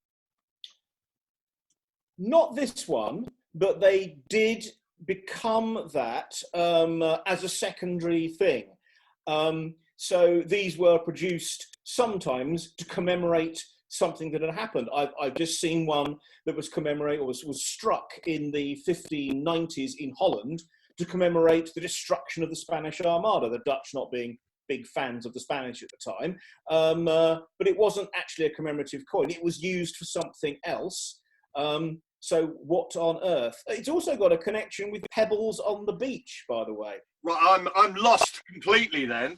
Not this one, but they did become that as a secondary thing. So these were produced sometimes to commemorate something that had happened. I've just seen one that was was struck in the 1590s in Holland to commemorate the destruction of the Spanish Armada, the Dutch not being big fans of the Spanish at the time. But it wasn't actually a commemorative coin. It was used for something else. So what on earth? It's also got a connection with pebbles on the beach, by the way. Right, I'm lost completely then.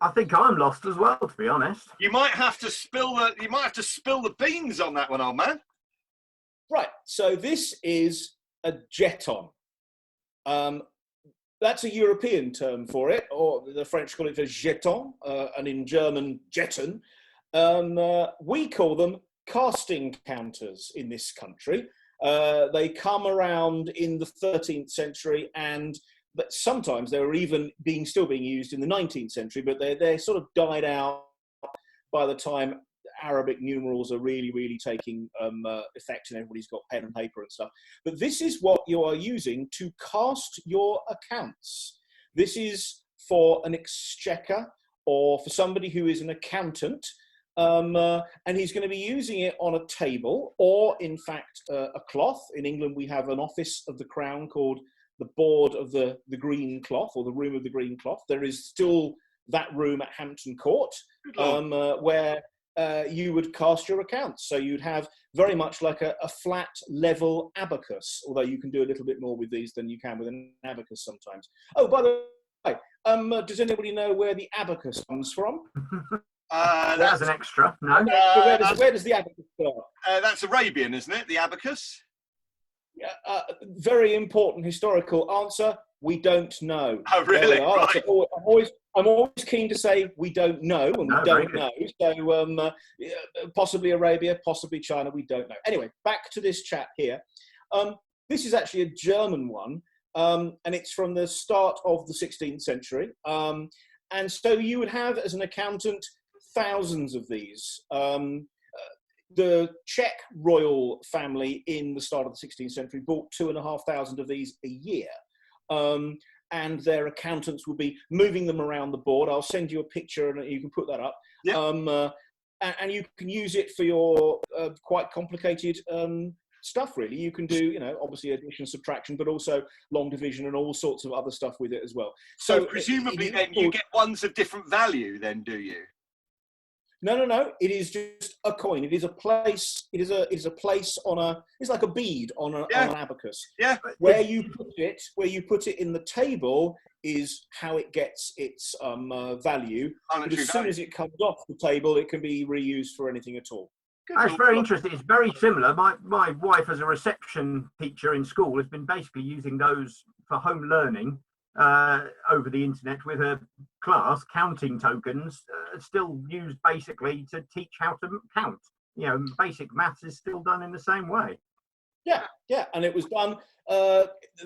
I think I'm lost as well, to be honest. You might have to spill the beans on that one, old man. Right. So this is a jeton. That's a European term for it, or the French call it a jeton, and in German, jeton. We call them casting counters in this country. They come around in the 13th century, and but sometimes they were even still being used in the 19th century, but they're sort of died out by the time Arabic numerals are really taking effect, and everybody's got pen and paper and stuff. But this is what you are using to cast your accounts. This is for an exchequer or for somebody who is an accountant, and he's going to be using it on a table or, in fact, a cloth. In England, we have an office of the Crown called the Board of the Green Cloth, or the Room of the Green Cloth. There is still that room at Hampton Court, where you would cast your accounts. So you'd have very much like a flat level abacus, although you can do a little bit more with these than you can with an abacus sometimes. Oh, by the way, does anybody know where the abacus comes from? That's an extra. No. Where does the abacus start? That's Arabian, isn't it? The abacus? Very important historical answer. We don't know. Oh, really? Right. I'm always keen to say we don't know, and we don't know. So possibly Arabia, possibly China, we don't know. Anyway, back to this chat here. This is actually a German one, and it's from the start of the 16th century. And so you would have, as an accountant, thousands of these. The Czech royal family in the start of the 16th century bought 2,500 of these a year. And their accountants would be moving them around the board. I'll send you a picture and you can put that up. Yep. And you can use it for your quite complicated stuff, really. You can do, obviously addition, subtraction, but also long division and all sorts of other stuff with it as well. So presumably then you get ones of different value then, do you? No. It is just a coin. It is a place. It is a place it's like a bead on an abacus. Yeah. Where you put it in the table is how it gets its value. But as soon as it comes off the table, it can be reused for anything at all. That's very interesting. It's very similar. My wife, as a reception teacher in school, has been basically using those for home learning over the internet with her class. Counting tokens still used basically to teach how to count. Basic maths is still done in the same way. Yeah, and it was done.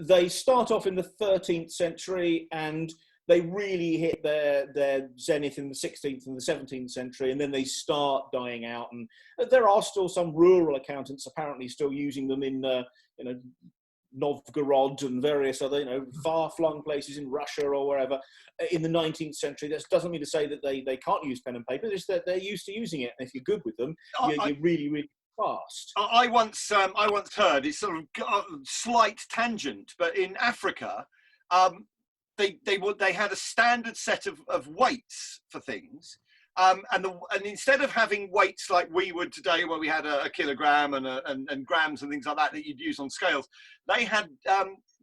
They start off in the 13th century, and they really hit their zenith in the 16th and the 17th century, and then they start dying out. And there are still some rural accountants apparently still using them in Novgorod and various other, far-flung places in Russia or wherever in the 19th century. That doesn't mean to say that they can't use pen and paper. It's that they're used to using it. And if you're good with them, you're really fast. I once heard, it's sort of a slight tangent, but in Africa, they had a standard set of weights for things. And instead of having weights like we would today, where we had a kilogram and grams and things like that you'd use on scales, they had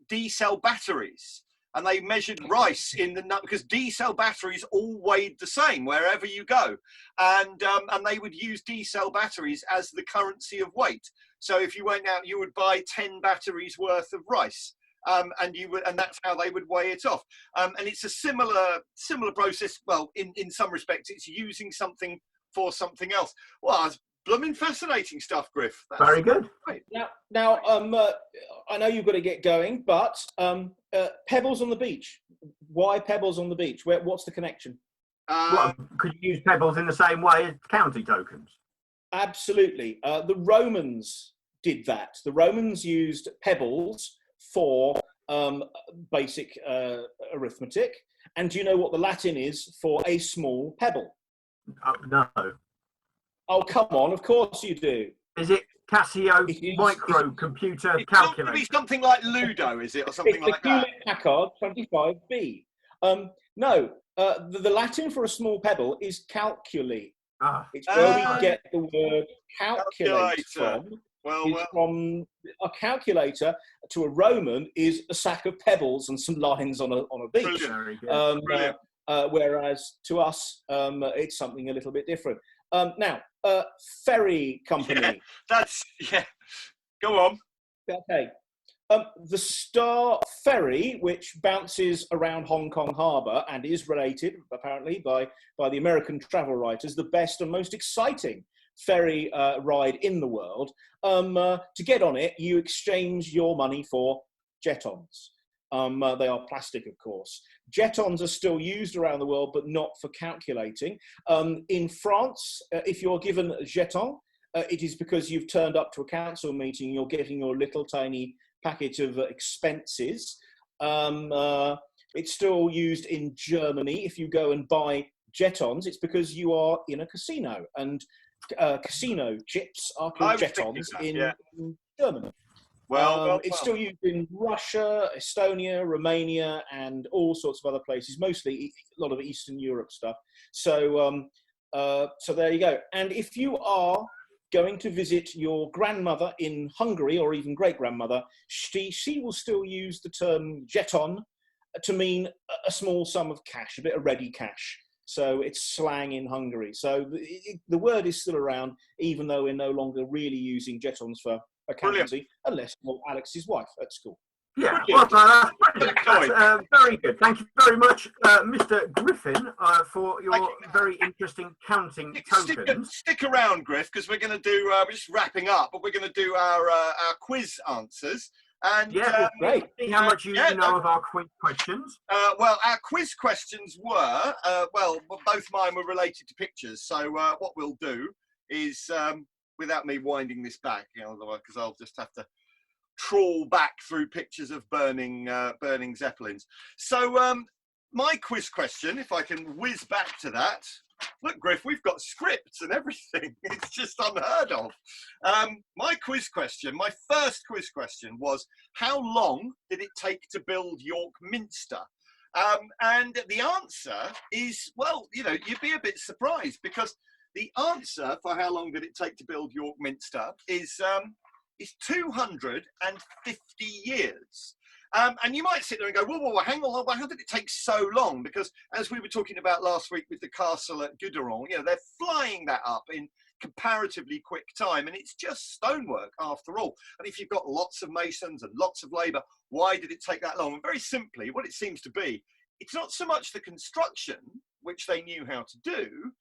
D-cell batteries, and they measured rice in the nut, because D-cell batteries all weighed the same wherever you go, and they would use D-cell batteries as the currency of weight. So if you went out, you would buy 10 batteries worth of rice. And that's how they would weigh it off. And it's a similar process. Well, in some respects, it's using something for something else. Well, it's blooming fascinating stuff, Griff. That's very good. Great. Now, I know you've got to get going, but pebbles on the beach. Why pebbles on the beach? What's the connection? Could you use pebbles in the same way as counting tokens? Absolutely. The Romans did that. The Romans used pebbles for basic arithmetic. And do you know what the Latin is for a small pebble? No. Oh, come on, of course you do. Is it Casio microcomputer calculator? It's going to be something like Ludo, is it, or something like that? Packard 25B. No, the Latin for a small pebble is calculi. It's where we get the word calculate from. From a calculator to a Roman is a sack of pebbles and some lines on a beach. Whereas to us, it's something a little bit different. Now, ferry company. Go on. Okay. The Star Ferry, which bounces around Hong Kong Harbour and is related, apparently, by the American travel writers, the best and most exciting ferry ride in the world. To get on it, you exchange your money for jetons. They are plastic, of course. Jetons are still used around the world, but not for calculating. In France, if you're given a jeton, it is because you've turned up to a council meeting, you're getting your little tiny packet of expenses. It's still used in Germany. If you go and buy jetons, it's because you are in a casino, and casino chips are called jetons in Germany. It's still used in Russia, Estonia, Romania, and all sorts of other places, mostly a lot of Eastern Europe stuff. So there you go. And if you are going to visit your grandmother in Hungary, or even great-grandmother, she will still use the term jeton to mean a small sum of cash, a bit of ready cash. So it's slang in Hungary. So the word is still around, even though we're no longer really using jetons for accountancy, unless Alex's wife at school. Yeah, well, that's very good. Thank you very much, Mr. Griffin, for your very interesting counting tokens. Stick around, Griff, because we're going to do, we're just wrapping up, but we're going to do our quiz answers. And great. See how much you know of our quiz questions. Well, our quiz questions were, both mine were related to pictures. So what we'll do is, without me winding this back, otherwise, because I'll just have to trawl back through pictures of burning zeppelins. So my quiz question, if I can whiz back to that. Look, Griff, we've got scripts and everything. It's just unheard of. My first quiz question was, how long did it take to build York Minster? And the answer is, well, you'd be a bit surprised, because the answer for how long did it take to build York Minster is 250 years. And you might sit there and go, whoa, hang on, how did it take so long? Because as we were talking about last week with the castle at Guderon, they're flying that up in comparatively quick time, and it's just stonework after all. And if you've got lots of masons and lots of labour, why did it take that long? And very simply, what it seems to be, it's not so much the construction, which they knew how to do,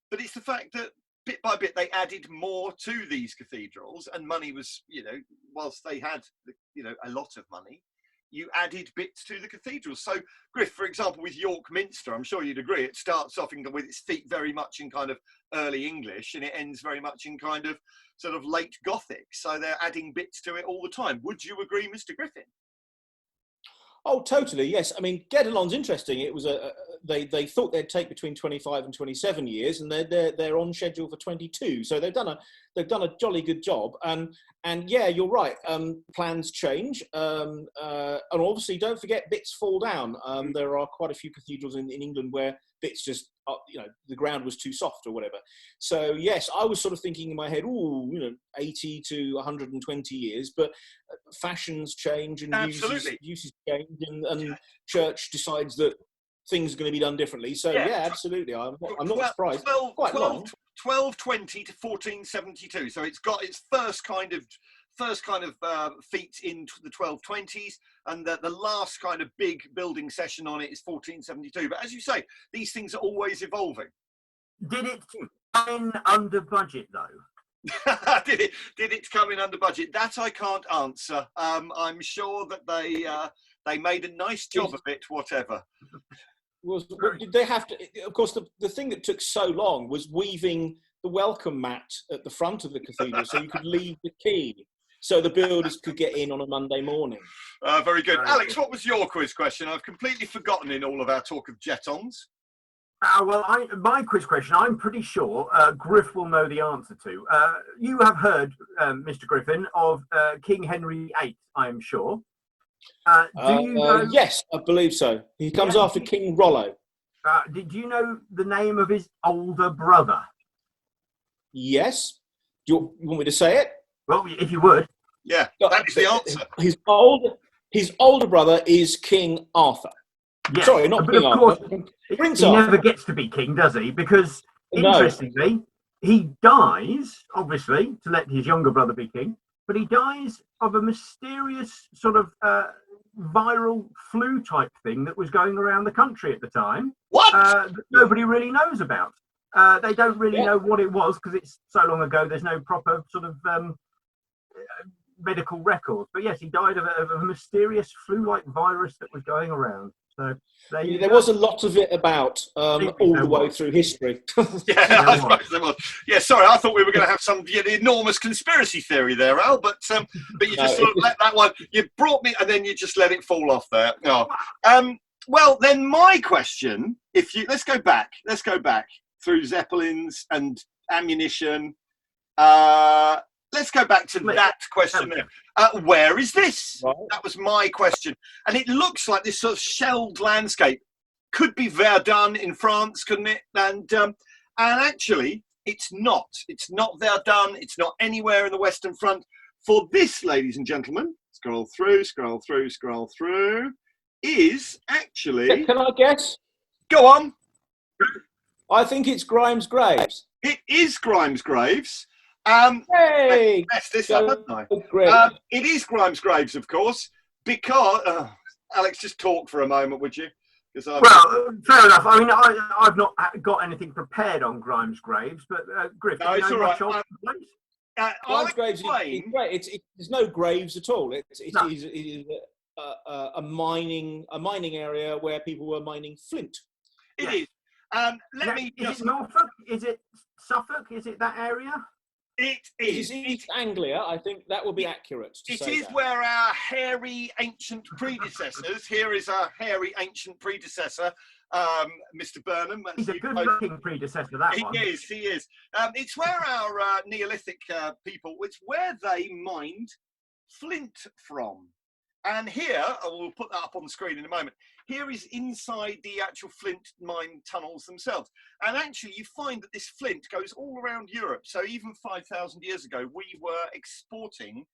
but it's the fact that bit by bit they added more to these cathedrals, and money was, whilst they had, a lot of money, you added bits to the cathedral. So, Griff, for example, with York Minster, I'm sure you'd agree, it starts off with its feet very much in kind of early English, and it ends very much in kind of sort of late Gothic. So they're adding bits to it all the time. Would you agree, Mr. Griffin? Oh, totally, yes. I mean, Guédelon's interesting. It was they thought they'd take between 25 and 27 years, and they're on schedule for 22. So they've done a jolly good job. And yeah, you're right. Plans change, and obviously, don't forget, bits fall down. There are quite a few cathedrals in England where bits just, the ground was too soft or whatever. So yes, I was sort of thinking in my head, 80 to 120 years, but fashions change and uses change, and church decides that things are going to be done differently. So yeah, absolutely. I'm not surprised. Quite long. 1220 to 1472. So it's got its first kind of feet into the 1220s, and the last kind of big building session on it is 1472. But as you say, these things are always evolving. Did it come in under budget though? Did it come in under budget? That I can't answer. I'm sure that they made a nice job of it, whatever. Did they have to? Of course, the thing that took so long was weaving the welcome mat at the front of the cathedral, so you could leave the key, so the builders could get in on a Monday morning. Very good. Alex, what was your quiz question? I've completely forgotten in all of our talk of jetons. My quiz question, I'm pretty sure Griff will know the answer to. You have heard, Mr. Griffin, of King Henry VIII, I am sure. Do you know... Yes, I believe so. He comes after King Rollo. Did you know the name of his older brother? Yes. Do you want me to say it? Well, if you would. Yeah, that is the answer. His older brother is King Arthur. Yes, sorry, not King Arthur. He never gets to be king, does he? Because, interestingly, he dies, obviously, to let his younger brother be king, but he dies of a mysterious sort of viral flu-type thing that was going around the country at the time. What? That nobody really knows about. They don't really know what it was, because it's so long ago, there's no proper sort of medical records. But yes, he died of a mysterious flu-like virus that was going around. So there was a lot of it about all the way through history. Yeah, I suppose there was. Yeah, sorry, I thought we were going to have some enormous conspiracy theory there, Al, but you just sort of let that one. You brought me, and then you just let it fall off there. Oh. Well, then my question: let's go back through Zeppelins and ammunition. Let's go back to that question there. Where is this? Right. That was my question. And it looks like this sort of shelled landscape. Could be Verdun in France, couldn't it? And actually, it's not. It's not Verdun. It's not anywhere in the Western Front. For this, ladies and gentlemen, scroll through, is actually... Can I guess? Go on. I think it's Grimes Graves. It is Grimes Graves. Hey! Messed this up, haven't I? It is Grimes Graves, of course, because... Alex, just talk for a moment, would you? Well, fair enough. I mean, I've not got anything prepared on Grimes Graves, but Griff, no, it's all right. Grimes Graves is great. There's no graves at all. It is a mining area where people were mining flint. It is. Is it Norfolk? Is it Suffolk? Is it that area? It is. East Anglia. I think that would be accurate. It is where our hairy ancient predecessors. Here is our hairy ancient predecessor, Mr. Burnham. He's a good-looking predecessor. That one. He is. It's where our Neolithic people. It's where they mined flint from. And here, we'll put that up on the screen in a moment. Here is inside the actual flint mine tunnels themselves. And actually, you find that this flint goes all around Europe. So even 5,000 years ago, we were exporting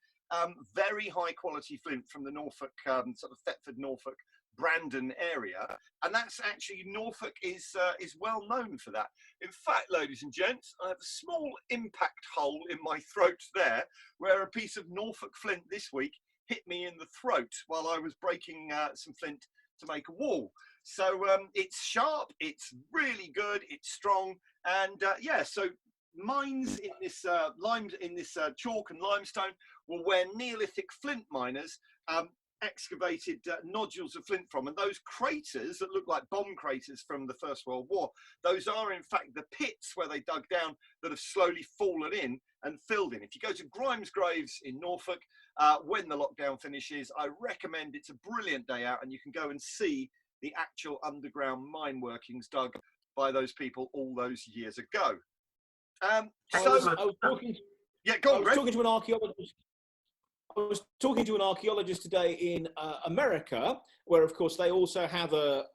very high quality flint from the Norfolk, sort of Thetford, Norfolk, Brandon area. And that's actually, Norfolk is well known for that. In fact, ladies and gents, I have a small impact hole in my throat there, where a piece of Norfolk flint this week hit me in the throat while I was breaking some flint to make a wall. So it's sharp, it's really good, it's strong, and so mines in this chalk and limestone were where Neolithic flint miners excavated nodules of flint from, and those craters that look like bomb craters from the First World War, those are in fact the pits where they dug down that have slowly fallen in and filled in. If you go to Grimes Graves in Norfolk, when the lockdown finishes, I recommend. It's a brilliant day out, and you can go and see the actual underground mine workings dug by those people all those years ago. I was talking to an archaeologist. I was talking to an archaeologist today in America, where, of course, they also have a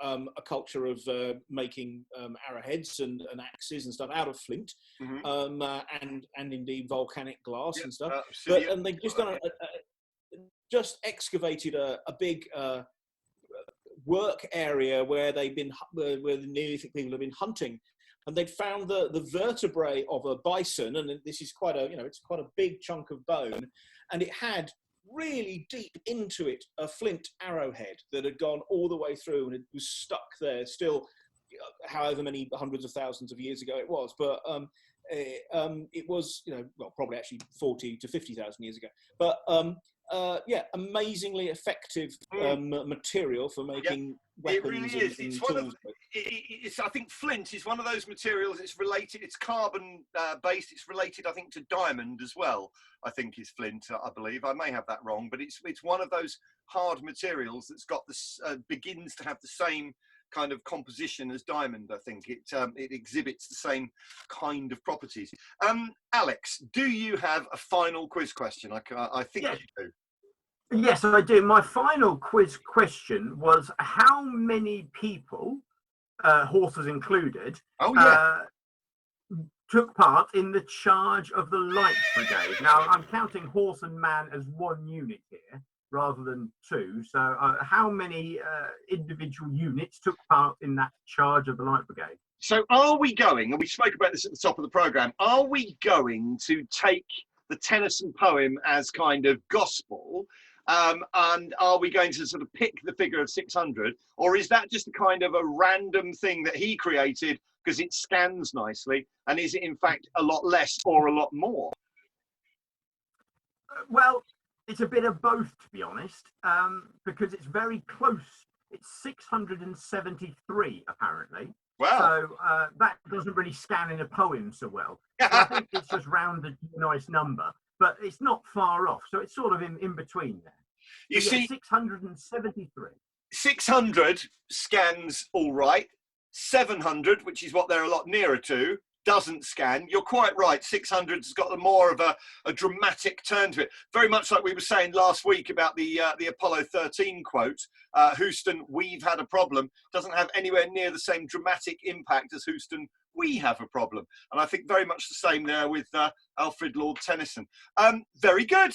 culture of making arrowheads and axes and stuff out of flint, and indeed volcanic glass and stuff. And they've just done just excavated a big work area where where the Neolithic people have been hunting. And they'd found the vertebrae of a bison, and this is it's quite a big chunk of bone, and it had really deep into it a flint arrowhead that had gone all the way through, and it was stuck there still, however many hundreds of thousands of years ago it was. But it was, probably actually 40 to 50,000 years ago. But amazingly effective material for making weapons. It really is. I think flint is one of those materials. It's related. It's carbon based. It's related, I think, to diamond as well. I think is flint. I believe. I may have that wrong, but it's one of those hard materials that's got this begins to have the same kind of composition as diamond. I think it exhibits the same kind of properties. Alex, do you have a final quiz question? I think you do. Yes, I do. My final quiz question was: how many people, horses included, took part in the charge of the Light Brigade? Now, I'm counting horse and man as one unit here, rather than two. So how many individual units took part in that charge of the Light Brigade? So are we going, and we spoke about this at the top of the programme, are we going to take the Tennyson poem as kind of gospel, and are we going to sort of pick the figure of 600, or is that just a kind of a random thing that he created because it scans nicely, and is it in fact a lot less or a lot more? Well, It's a bit of both, to be honest, because it's very close. It's 673, apparently. Wow. So that doesn't really scan in a poem so well. So I think it's just rounded to a nice number, but it's not far off. So it's sort of in between there. You so, see, 673. 600 scans all right. 700, which is what they're a lot nearer to, doesn't scan. You're quite right. 600's got more of a dramatic turn to it. Very much like we were saying last week about the Apollo 13 quote. Houston, we've had a problem. Doesn't have anywhere near the same dramatic impact as Houston, we have a problem. And I think very much the same there with Alfred Lord Tennyson. Very good.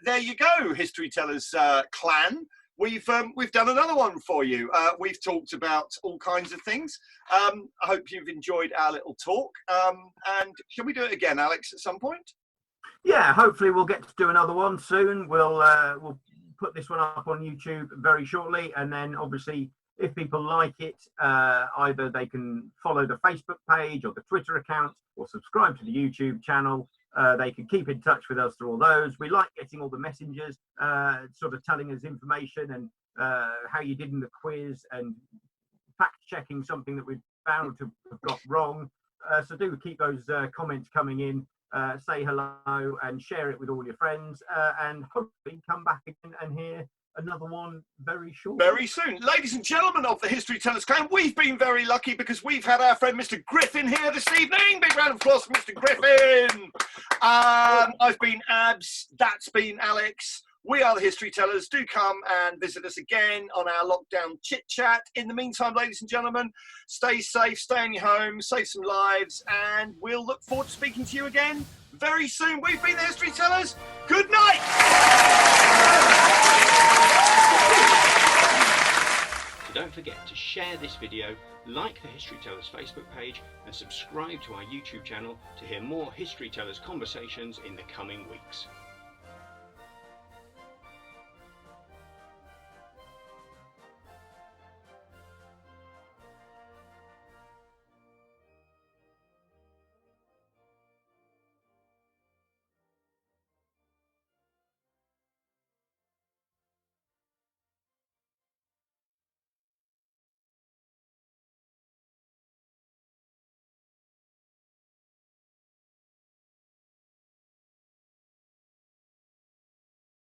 There you go, History Tellers clan. We've done another one for you. We've talked about all kinds of things. I hope you've enjoyed our little talk. And shall we do it again, Alex, at some point? Yeah, hopefully we'll get to do another one soon. We'll put this one up on YouTube very shortly, and then obviously if people like it, either they can follow the Facebook page or the Twitter account or subscribe to the YouTube channel. They can keep in touch with us through all those. We like getting all the messengers sort of telling us information and how you did in the quiz and fact checking something that we've found to have got wrong. So do keep those comments coming in. Say hello and share it with all your friends, and hopefully come back again and hear another one very shortly. Very soon. Ladies and gentlemen of the History Tellers clan, we've been very lucky because we've had our friend Mr Griffin here this evening. Big round of applause for Mr Griffin. I've been Abs, that's been Alex. We are the History Tellers. Do come and visit us again on our lockdown chit chat. In the meantime, ladies and gentlemen, stay safe, stay in your home, save some lives, and we'll look forward to speaking to you again very soon. We've been the History Tellers. Good night. So don't forget to share this video, like the History Tellers Facebook page, and subscribe to our YouTube channel to hear more History Tellers conversations in the coming weeks.